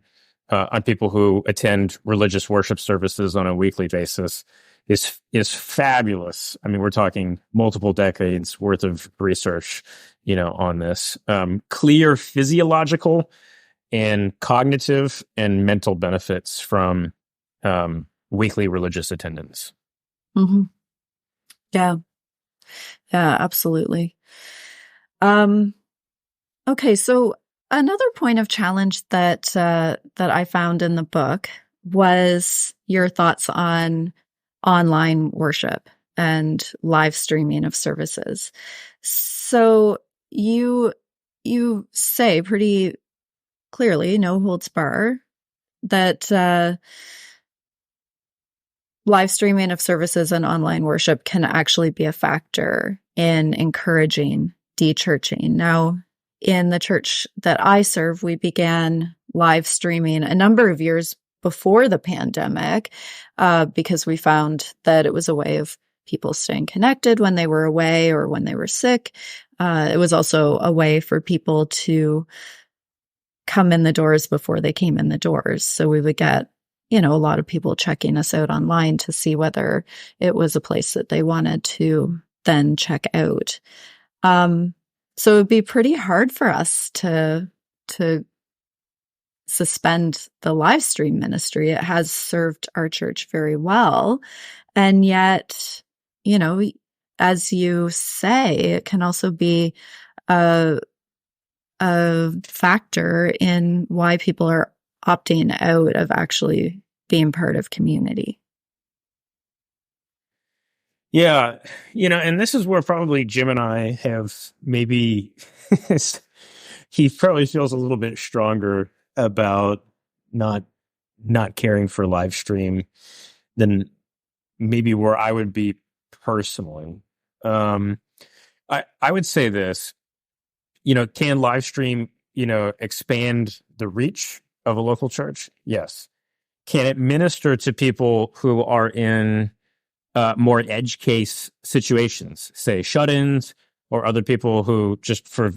people who attend religious worship services on a weekly basis is fabulous. I mean, we're talking multiple decades worth of research, on this. Clear physiological and cognitive and mental benefits from weekly religious attendance. Mm-hmm. Yeah, absolutely. Okay, so Another point of challenge that I found in the book was your thoughts on online worship and live streaming of services. So you say pretty clearly, no holds bar, that live streaming of services and online worship can actually be a factor in encouraging dechurching. Now, in the church that I serve, we began live streaming a number of years before the pandemic because we found that it was a way of people staying connected when they were away or when they were sick. It was also a way for people to come in the doors before they came in the doors. So we would get, a lot of people checking us out online to see whether it was a place that they wanted to then check out. So it would be pretty hard for us to suspend the live stream ministry. It has served our church very well. And yet, as you say, it can also be a factor in why people are opting out of actually being part of community. Yeah, and this is where probably Jim and I have maybe, he probably feels a little bit stronger about not caring for live stream than maybe where I would be personally. I would say this, can live stream, expand the reach of a local church? Yes. Can it minister to people who are in more edge case situations, say shut-ins or other people who just for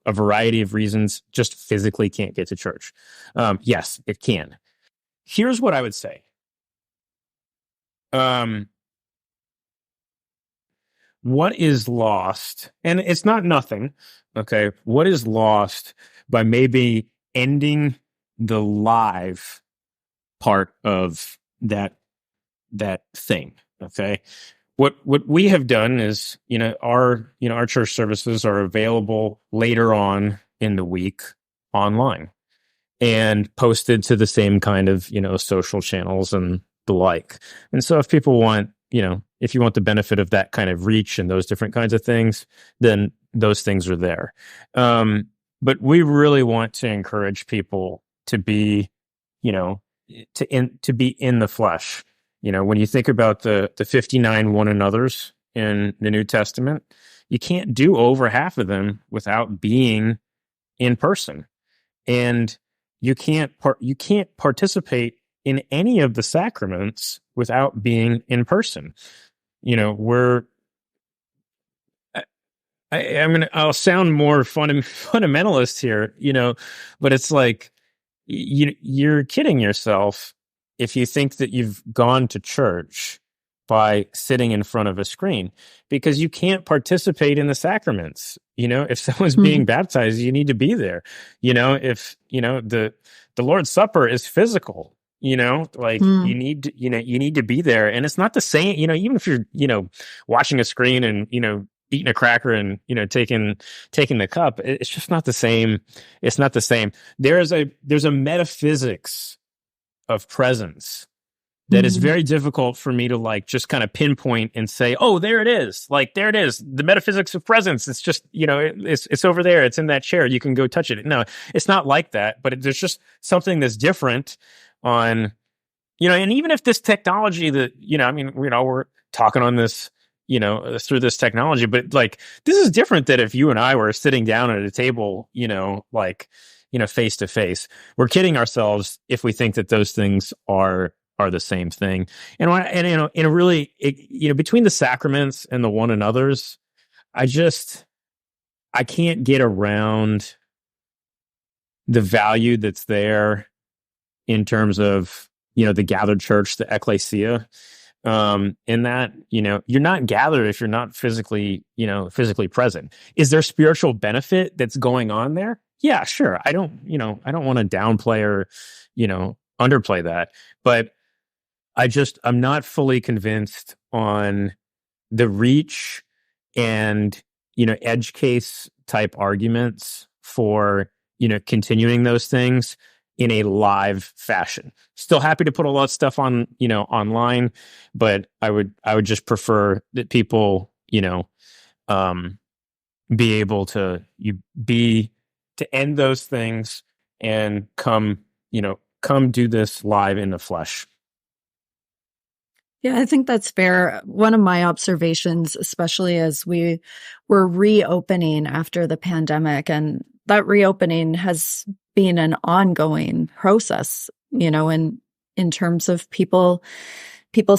a variety of reasons just physically can't get to church? Yes, it can. Here's what I would say. What is lost, and it's not nothing, okay? What is lost by maybe ending the live part of that thing, okay? What we have done is, our church services are available later on in the week online and posted to the same kind of, social channels and the like. And so if people want, if you want the benefit of that kind of reach and those different kinds of things, then those things are there. But we really want to encourage people to be, to be in the flesh. When you think about the 59 one another's in the New Testament, you can't do over half of them without being in person. And you can't participate in any of the sacraments without being in person. I'll sound more fundamentalist here, but it's like, you're kidding yourself if you think that you've gone to church by sitting in front of a screen, because you can't participate in the sacraments. If someone's being baptized, you need to be there. If the Lord's Supper is physical, you need to be there. And it's not the same, even if you're, watching a screen and, eating a cracker and, taking the cup, it's just not the same. It's not the same. There's a metaphysics of presence that is very difficult for me to just kind of pinpoint and say, oh, there it is. There it is. The metaphysics of presence. It's just, it's over there. It's in that chair. You can go touch it. No, it's not like that, but there's just something that's different on, and even if this technology that, we're talking on this, through this technology, but this is different than if you and I were sitting down at a table, face to face. We're kidding ourselves if we think that those things are the same thing. And really, between the sacraments and the one another's, I can't get around the value that's there in terms of, the gathered church, the ecclesia, in that, you're not gathered if you're not physically present. Is there spiritual benefit that's going on there? Yeah, sure. I don't want to downplay or, underplay that, but I'm not fully convinced on the reach and, edge case type arguments for continuing those things in a live fashion. Still happy to put a lot of stuff on, online, but I would just prefer that people, be able to end those things and come do this live in the flesh. Yeah, I think that's fair. One of my observations, especially as we were reopening after the pandemic, and that reopening has been an ongoing process, in terms of people's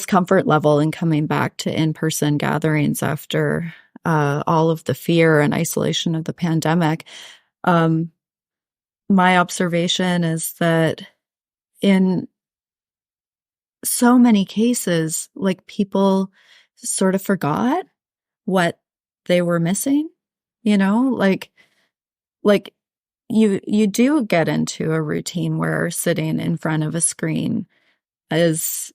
comfort level in coming back to in-person gatherings after all of the fear and isolation of the pandemic. My observation is that in so many cases, like, people sort of forgot what they were missing, like you do get into a routine where sitting in front of a screen is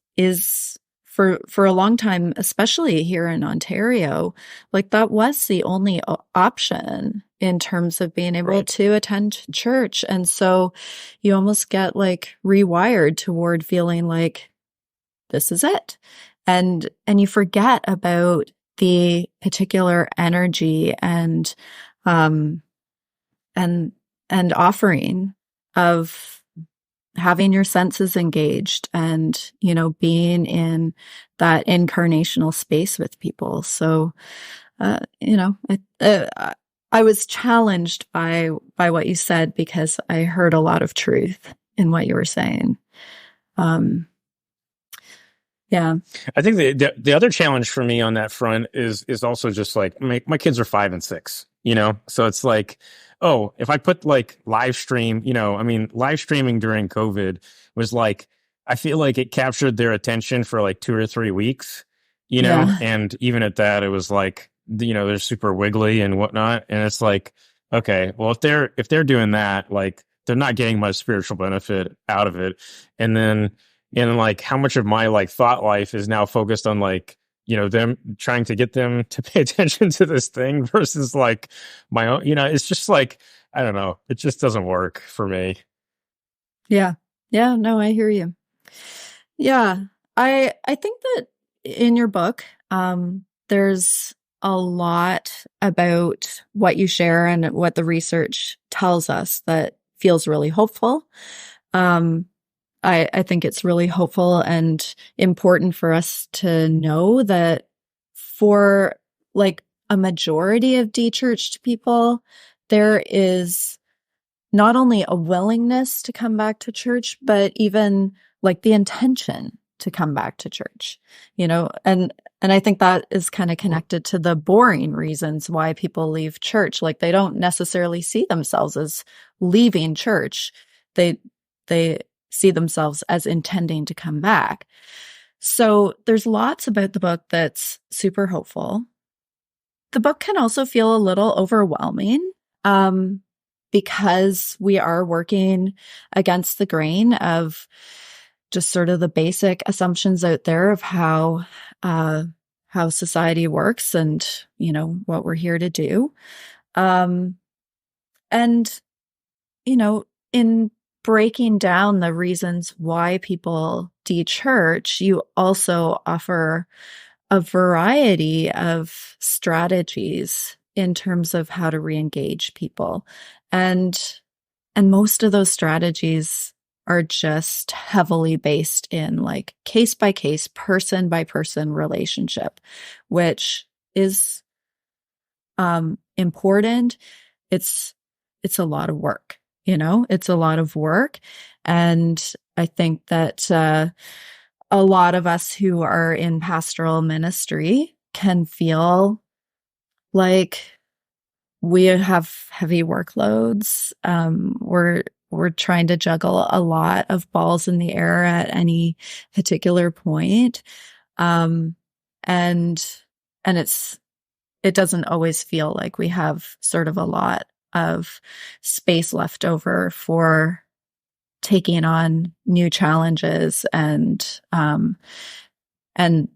for a long time, especially here in Ontario, like, that was the only option in terms of being able to attend church. And so you almost get like rewired toward feeling like this is it. And you forget about the particular energy and offering of having your senses engaged and, being in that incarnational space with people. So, I was challenged by what you said, because I heard a lot of truth in what you were saying. Yeah. I think the other challenge for me on that front is also just like my kids are 5 and 6, so it's like, oh, if I put like live stream, live streaming during COVID was like, I feel like it captured their attention for like 2 or 3 weeks, Yeah. and even at that, it was like, they're super wiggly and whatnot. And it's like, okay, well, if they're doing that, like, they're not getting much spiritual benefit out of it. And then, like, how much of my like thought life is now focused on like, them trying to get them to pay attention to this thing versus like my own, it's just like, I don't know. It just doesn't work for me. Yeah. Yeah. No, I hear you. Yeah. I think that in your book, there's a lot about what you share and what the research tells us that feels really hopeful. I think it's really hopeful and important for us to know that for like a majority of dechurched people, there is not only a willingness to come back to church, but even like the intention to come back to church, and I think that is kind of connected to the boring reasons why people leave church. Like, they don't necessarily see themselves as leaving church. They see themselves as intending to come back. So there's lots about the book that's super hopeful. The book can also feel a little overwhelming, because we are working against the grain of just sort of the basic assumptions out there of how society works and, what we're here to do. And, in breaking down the reasons why people dechurch, you also offer a variety of strategies in terms of how to re-engage people. And most of those strategies are just heavily based in like case by case, person by person relationship, which is important. It's a lot of work, it's a lot of work. And I think that a lot of us who are in pastoral ministry can feel like we have heavy workloads. We're trying to juggle a lot of balls in the air at any particular point. And it doesn't always feel like we have sort of a lot of space left over for taking on new challenges and the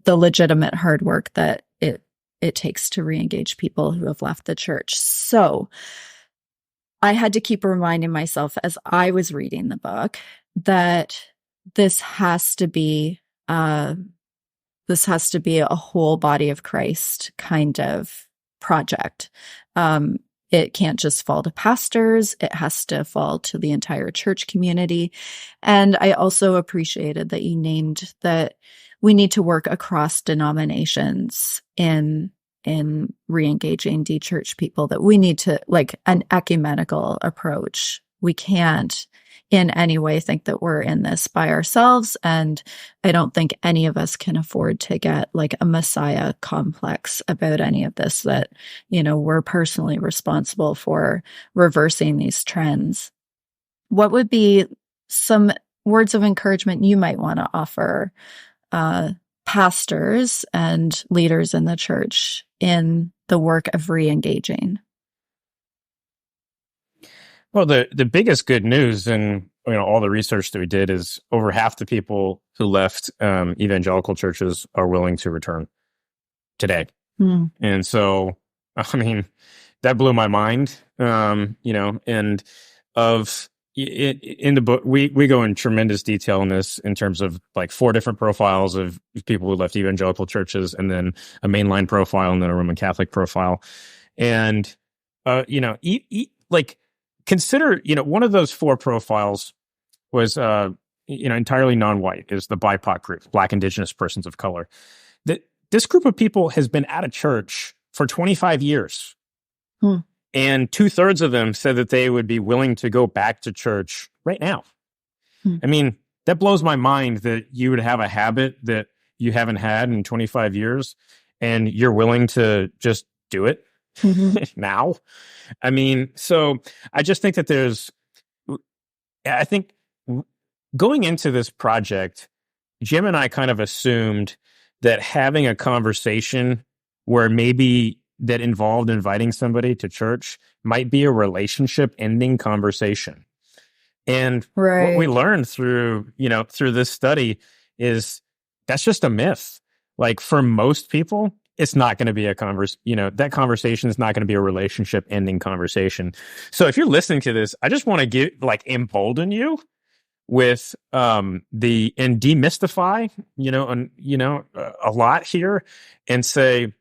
legitimate hard work that it takes to re-engage people who have left the church. So I had to keep reminding myself as I was reading the book that this has to be a whole body of Christ kind of project. It can't just fall to pastors. It has to fall to the entire church community. And I also appreciated that you named that we need to work across denominations in re-engaging de-church people, that we need to, like, an ecumenical approach. We can't in any way think that we're in this by ourselves. And I don't think any of us can afford to get like a Messiah complex about any of this, that, we're personally responsible for reversing these trends. What would be some words of encouragement you might want to offer pastors and leaders in the church in the work of re-engaging? Well, the biggest good news in all the research that we did is over half the people who left evangelical churches are willing to return today. And so, I mean, that blew my mind. And in the book, we go in tremendous detail in this, in terms of like 4 different profiles of people who left evangelical churches, and then a mainline profile, and then a Roman Catholic profile. And, consider, one of those 4 profiles was, entirely non-white, is the BIPOC group, Black, Indigenous, Persons of Color. This group of people has been out of church for 25 years. And 2/3 of them said that they would be willing to go back to church right now. I mean, that blows my mind that you would have a habit that you haven't had in 25 years and you're willing to just do it now. I mean, so I just think that I think going into this project, Jim and I kind of assumed that having a conversation where maybe that involved inviting somebody to church might be a relationship ending conversation. And what we learned through this study is that's just a myth. Like, for most people, it's not going to be a that conversation is not going to be a relationship ending conversation. So if you're listening to this, I just want to embolden you with and demystify, a lot here, and say,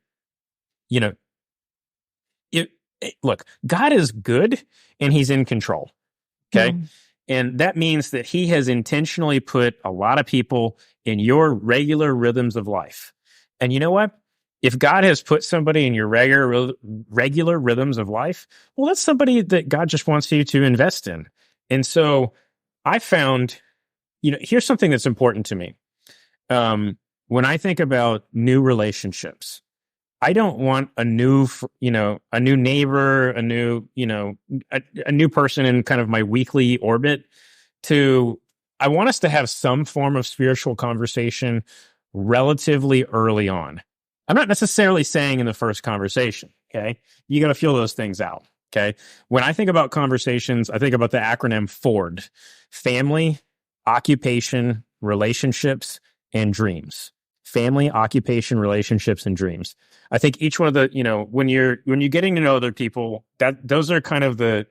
look, God is good and he's in control. Okay. And that means that he has intentionally put a lot of people in your regular rhythms of life. And you know what? If God has put somebody in your regular rhythms of life, well, that's somebody that God just wants you to invest in. And so I found, here's something that's important to me. When I think about new relationships, I don't want a new neighbor, a new person in kind of my weekly orbit. I want us to have some form of spiritual conversation relatively early on. I'm not necessarily saying in the first conversation, okay? You got to feel those things out, okay? When I think about conversations, I think about the acronym FORD: family, occupation, relationships, and dreams. Family, occupation, relationships, and dreams. I think each one of the, when you're getting to know other people, those are kind of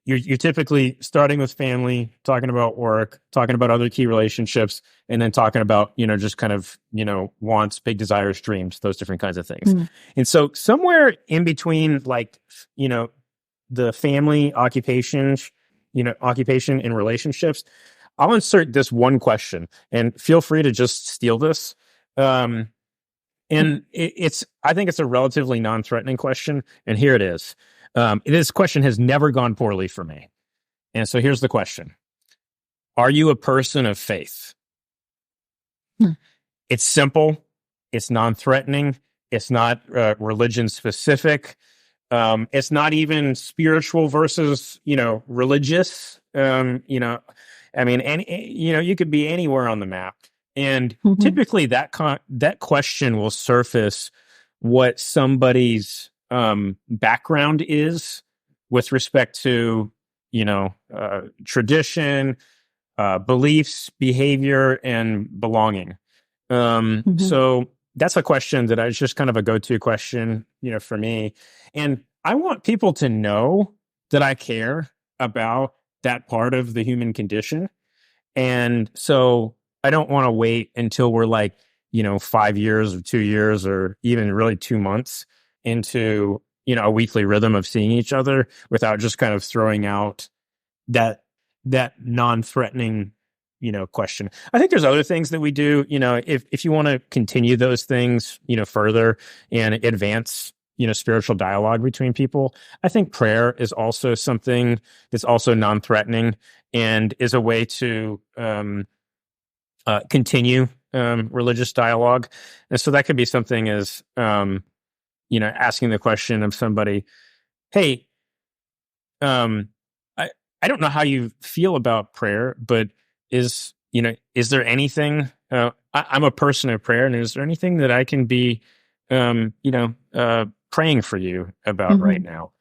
you're typically starting with family, talking about work, talking about other key relationships, and then talking about, just kind of, wants, big desires, dreams, those different kinds of things. And so somewhere in between, like, the family, occupation and relationships, I'll insert this one question, and feel free to just steal this. And I think it's a relatively non-threatening question, and here it is. This question has never gone poorly for me. And so here's the question. Are you a person of faith? It's simple. It's non-threatening. It's not religion specific. It's not even spiritual versus, religious. I mean, you could be anywhere on the map. And typically that question will surface what somebody's background is with respect to, tradition, beliefs, behavior, and belonging. So that's a question that is just kind of a go-to question, for me. And I want people to know that I care about that part of the human condition. And so I don't want to wait until we're like, 5 years or 2 years or even really 2 months into, a weekly rhythm of seeing each other without just kind of throwing out that non-threatening, question. I think there's other things that we do, if you want to continue those things, further and advance, spiritual dialogue between people. I think prayer is also something that's also non-threatening and is a way to continue religious dialogue. And so that could be something as, asking the question of somebody, hey, I don't know how you feel about prayer, but is there anything, I'm a person of prayer, and is there anything that I can be, praying for you about right now?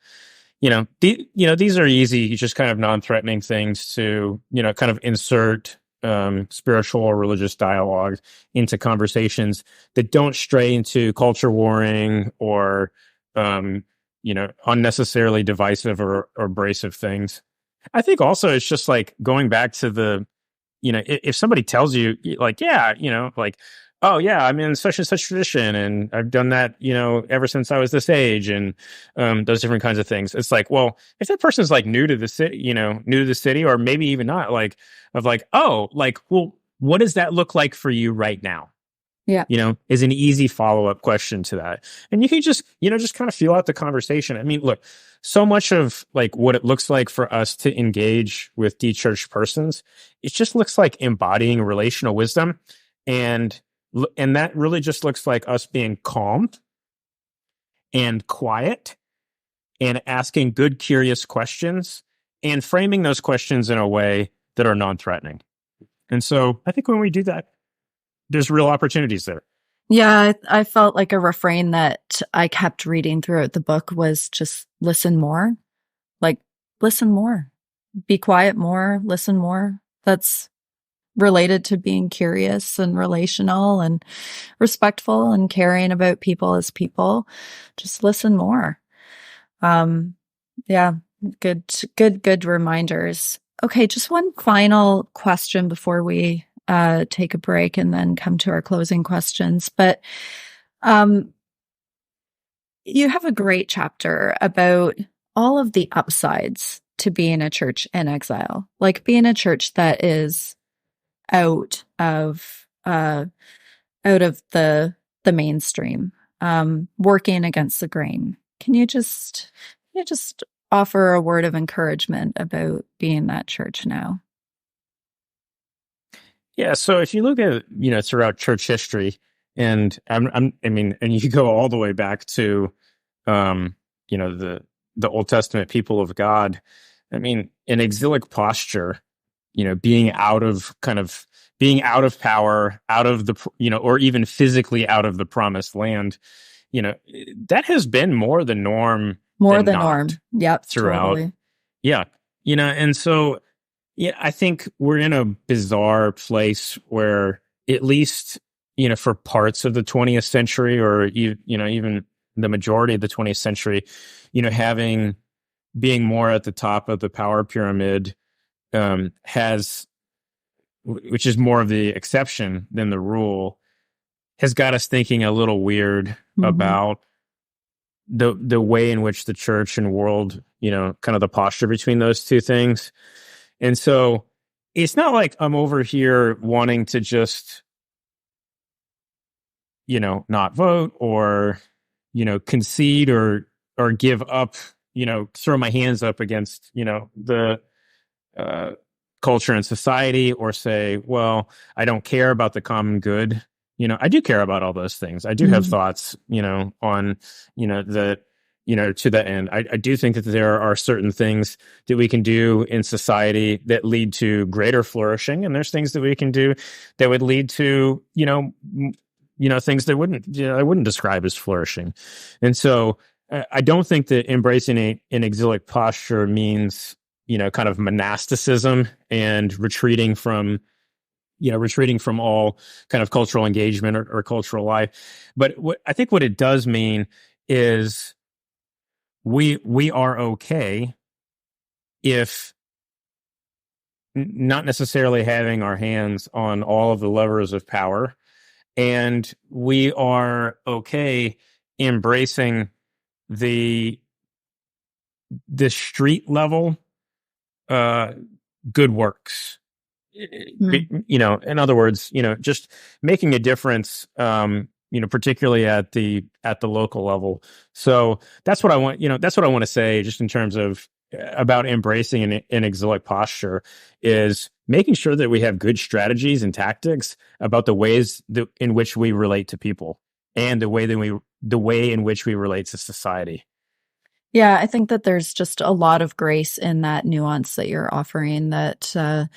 These are easy, just kind of non-threatening things to, kind of insert spiritual or religious dialogue into conversations that don't stray into culture warring or, unnecessarily divisive or abrasive things. I think also it's just like going back to the, if somebody tells you like, yeah, like, oh yeah, I'm in such and such tradition and I've done that, ever since I was this age, and those different kinds of things. It's like, well, if that person's like new to the city, or maybe even not, like, oh, like, well, what does that look like for you right now? Yeah. Is an easy follow-up question to that. And you can just, just kind of feel out the conversation. I mean, look, so much of like what it looks like for us to engage with dechurched persons, it just looks like embodying relational wisdom. And that really just looks like us being calm and quiet and asking good, curious questions and framing those questions in a way that are non-threatening. And so I think when we do that, there's real opportunities there. Yeah, I felt like a refrain that I kept reading throughout the book was just listen more. Like, listen more. Be quiet more, listen more. That's related to being curious and relational and respectful and caring about people as people. Just listen more. Yeah, good reminders. Okay, just one final question before we take a break and then come to our closing questions. But you have a great chapter about all of the upsides to being a church in exile, like being a church that is out of the mainstream, working against the grain. Can you just offer a word of encouragement about being that church now? Yeah. So if you look at, throughout church history, and and you go all the way back to, the Old Testament people of God, I mean, an exilic posture, being out of power, out of the, or even physically out of the promised land, that has been more the norm. Yep. Throughout. Totally. Yeah. And so, yeah, I think we're in a bizarre place where at least, for parts of the 20th century or, even the majority of the 20th century, being more at the top of the power pyramid, which is more of the exception than the rule, has got us thinking a little weird about the way in which the church and world, kind of the posture between those two things. And so it's not like I'm over here wanting to just, not vote or, concede or give up, throw my hands up against, the culture and society, or say, well, I don't care about the common good. I do care about all those things. I do have thoughts, on, to that end. I do think that there are certain things that we can do in society that lead to greater flourishing. And there's things that we can do that would lead to, things that I wouldn't describe as flourishing. And so I don't think that embracing an exilic posture means, kind of monasticism and retreating from all kind of cultural engagement or cultural life. But I think what it does mean is we are okay if not necessarily having our hands on all of the levers of power, and we are okay embracing the street level good works. In other words, just making a difference, particularly at the local level. So that's what I want, that's what I want to say just in terms of about embracing an exilic posture, is making sure that we have good strategies and tactics about the ways in which we relate to people and the way in which we relate to society. Yeah, I think that there's just a lot of grace in that nuance that you're offering, that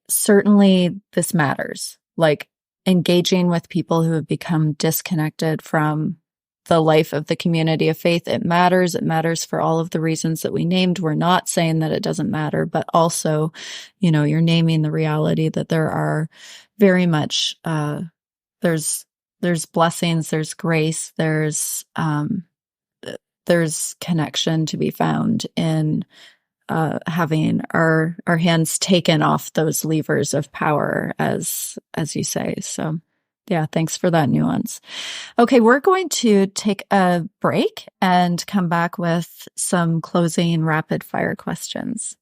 certainly this matters. Like, engaging with people who have become disconnected from the life of the community of faith, it matters. It matters for all of the reasons that we named. We're not saying that it doesn't matter, but also, you're naming the reality that there are very much, there's blessings, there's grace, there's connection to be found in having our hands taken off those levers of power, as you say. So yeah, thanks for that nuance. Okay, we're going to take a break and come back with some closing rapid fire questions.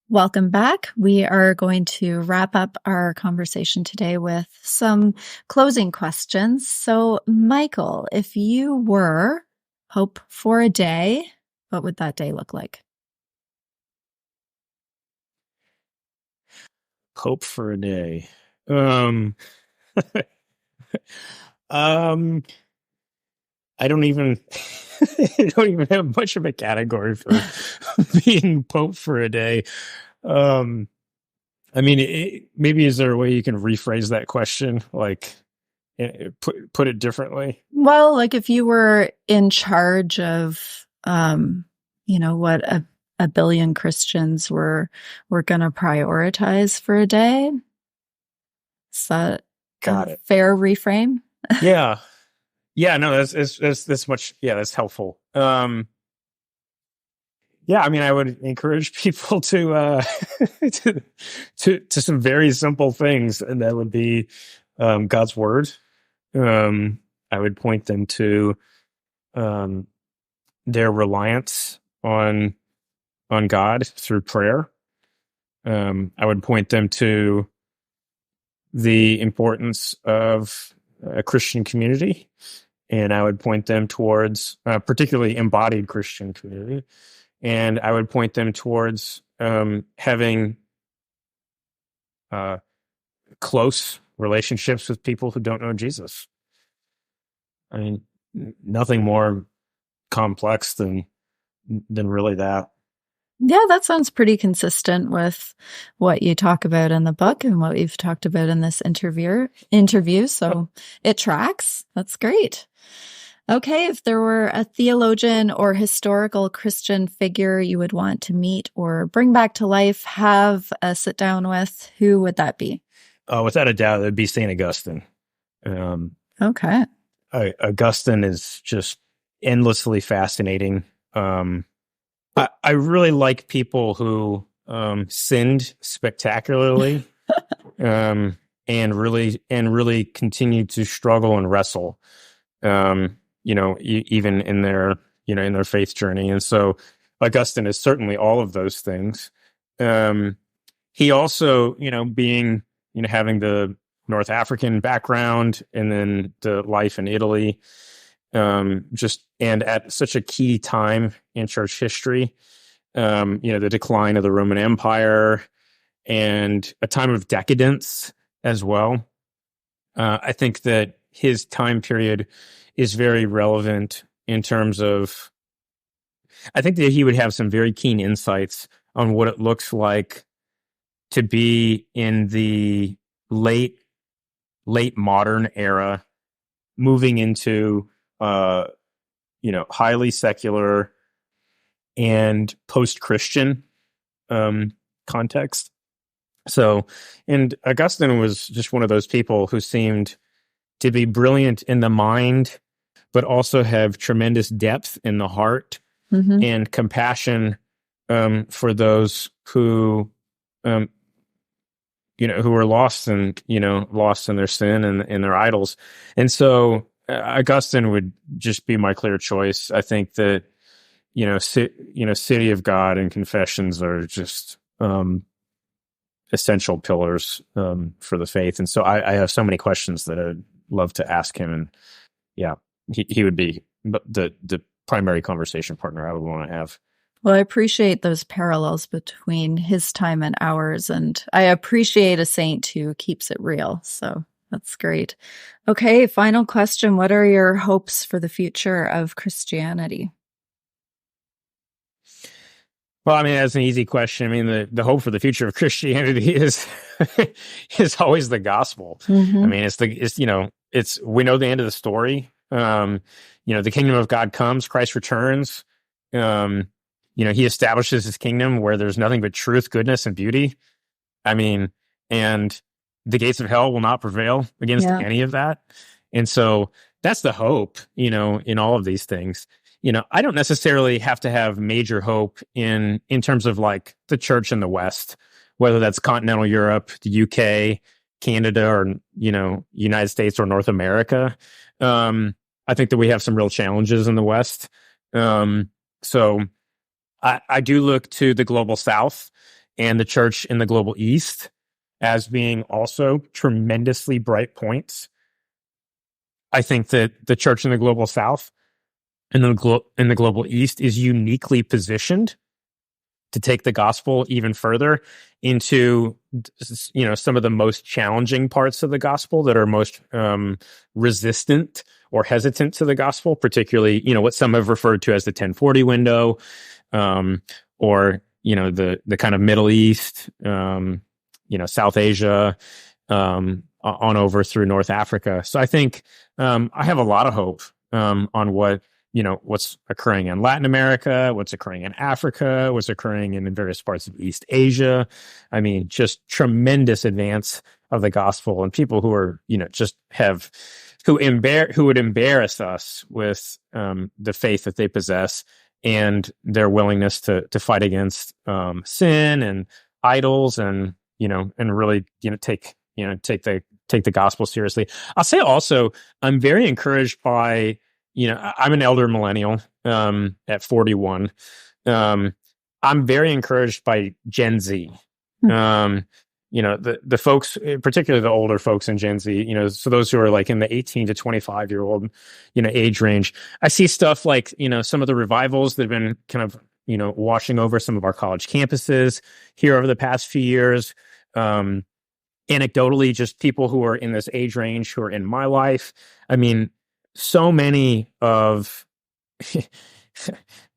Welcome back. We are going to wrap up our conversation today with some closing questions. So, Michael, if you were Pope for a day, what would that day look like? Pope for a day. I don't even have much of a category for being Pope for a day. Maybe is there a way you can rephrase that question? Like, put it differently? Well, like if you were in charge of, what a billion Christians were going to prioritize for a day. Is that a fair reframe? Yeah. Yeah, no, that's much. Yeah, that's helpful. I would encourage people to some very simple things, and that would be God's word. I would point them to their reliance on God through prayer. I would point them to the importance of a Christian community. And I would point them towards particularly embodied Christian community. And I would point them towards having close relationships with people who don't know Jesus. I mean, nothing more complex than really that. Yeah, that sounds pretty consistent with what you talk about in the book and what we've talked about in this interview. So it tracks. That's great. Okay, if there were a theologian or historical Christian figure you would want to meet or bring back to life, have a sit down with, who would that be? Without a doubt, it would be St. Augustine. Okay. Augustine is just endlessly fascinating. I really like people who sinned spectacularly and really continue to struggle and wrestle. Even in their faith journey. And so Augustine is certainly all of those things. He also, having the North African background and then the life in Italy, and at such a key time in church history, the decline of the Roman Empire and a time of decadence as well. I think that his time period is very relevant in terms of, I think that he would have some very keen insights on what it looks like to be in the late modern era, moving into, highly secular and post-Christian context. So, and Augustine was just one of those people who seemed to be brilliant in the mind, but also have tremendous depth in the heart and compassion for those who, who are lost and lost in their sin and their idols. And so Augustine would just be my clear choice. I think that City of God and Confessions are just essential pillars for the faith. And so I have so many questions that I'd love to ask him. And yeah, he would be the primary conversation partner I would want to have. Well, I appreciate those parallels between his time and ours, and I appreciate a saint who keeps it real. So that's great. Okay, final question. What are your hopes for the future of Christianity? Well, I mean, that's an easy question. I mean, the hope for the future of Christianity is is always the gospel. I mean, we know the end of the story. The kingdom of God comes, Christ returns. He establishes his kingdom where there's nothing but truth, goodness, and beauty. I mean, and the gates of hell will not prevail against any of that. And so that's the hope, in all of these things. I don't necessarily have to have major hope in terms of like the church in the West, whether that's continental Europe, the UK, Canada, or, United States or North America. I think that we have some real challenges in the West. So I do look to the global South and the church in the global East as being also tremendously bright points. I think that the church in the global South and in the global East is uniquely positioned to take the gospel even further into, some of the most challenging parts of the gospel that are most resistant or hesitant to the gospel, particularly, what some have referred to as the 1040 window, or, the kind of Middle East, South Asia, on over through North Africa. So I think I have a lot of hope on what's occurring in Latin America, what's occurring in Africa, what's occurring in various parts of East Asia. I mean, just tremendous advance of the gospel, and people who are, who would embarrass us with the faith that they possess and their willingness to fight against sin and idols, and and really take the gospel seriously. I'll say also, I'm very encouraged by, I'm an elder millennial at 41. I'm very encouraged by Gen Z. The folks, particularly the older folks in Gen Z, so those who are like in the 18 to 25-year-old, age range. I see stuff like, some of the revivals that have been kind of, washing over some of our college campuses here over the past few years. Anecdotally, just people who are in this age range who are in my life. I mean, so many of,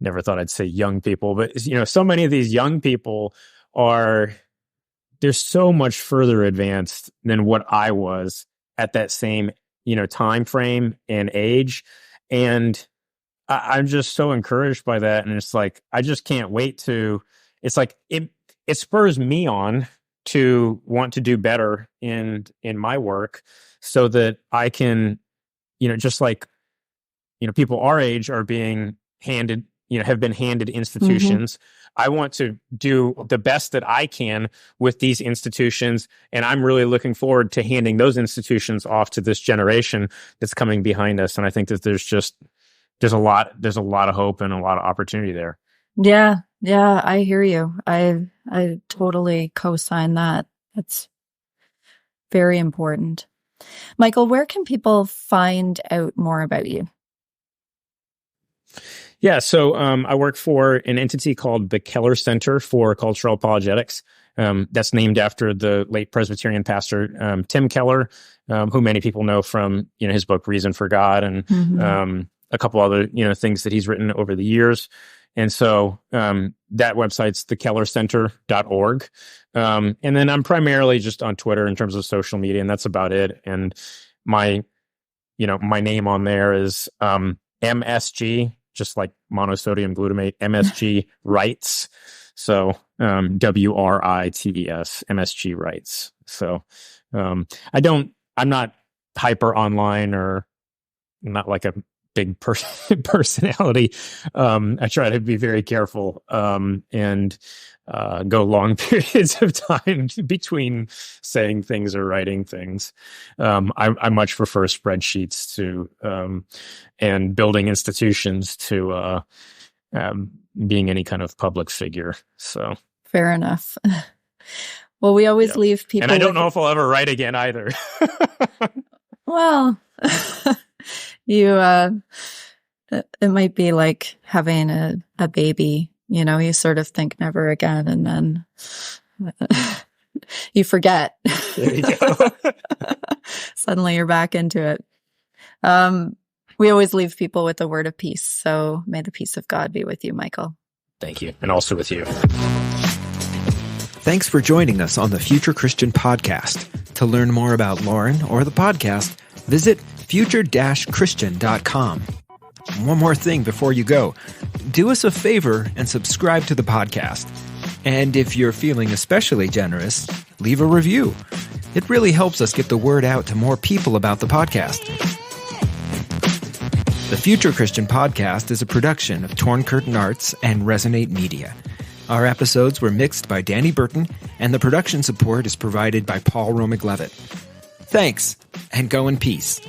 never thought I'd say young people, but, so many of these young people they're so much further advanced than what I was at that same, time frame and age. And I'm just so encouraged by that. And it's like, I just can't wait it's like, it spurs me on to want to do better in my work so that I can, just like, people our age are being handed, have been handed institutions. I want to do the best that I can with these institutions. And I'm really looking forward to handing those institutions off to this generation that's coming behind us. And I think that there's a lot of hope and a lot of opportunity there. Yeah, I hear you. I totally co-sign that. That's very important. Michael, where can people find out more about you? Yeah, so I work for an entity called the Keller Center for Cultural Apologetics. That's named after the late Presbyterian pastor Tim Keller, who many people know from his book Reason for God and a couple other things that he's written over the years. And so that website's thekellercenter.org. And then I'm primarily just on Twitter in terms of social media, and that's about it. And my name on there is MSG, just like monosodium glutamate, MSG Writes. So WRITES, MSG Writes. So I'm not hyper online, or I'm not like a big personality. I try to be very careful and go long periods of time between saying things or writing things. I much prefer spreadsheets to and building institutions to being any kind of public figure. So fair enough. Well, we always leave people. And I don't know if I'll ever write again either. Well, it might be like having a baby. You know, you sort of think never again, and then you forget. There you go. Suddenly you're back into it. We always leave people with a word of peace. So may the peace of God be with you, Michael. Thank you. And also with you. Thanks for joining us on the Future Christian Podcast. To learn more about Lauren or the podcast, visit future-christian.com. One more thing before you go. Do us a favor and subscribe to the podcast. And if you're feeling especially generous, leave a review. It really helps us get the word out to more people about the podcast. The Future Christian Podcast is a production of Torn Curtain Arts and Resonate Media. Our episodes were mixed by Danny Burton, and the production support is provided by Paul Romig-Levitt. Thanks, and go in peace.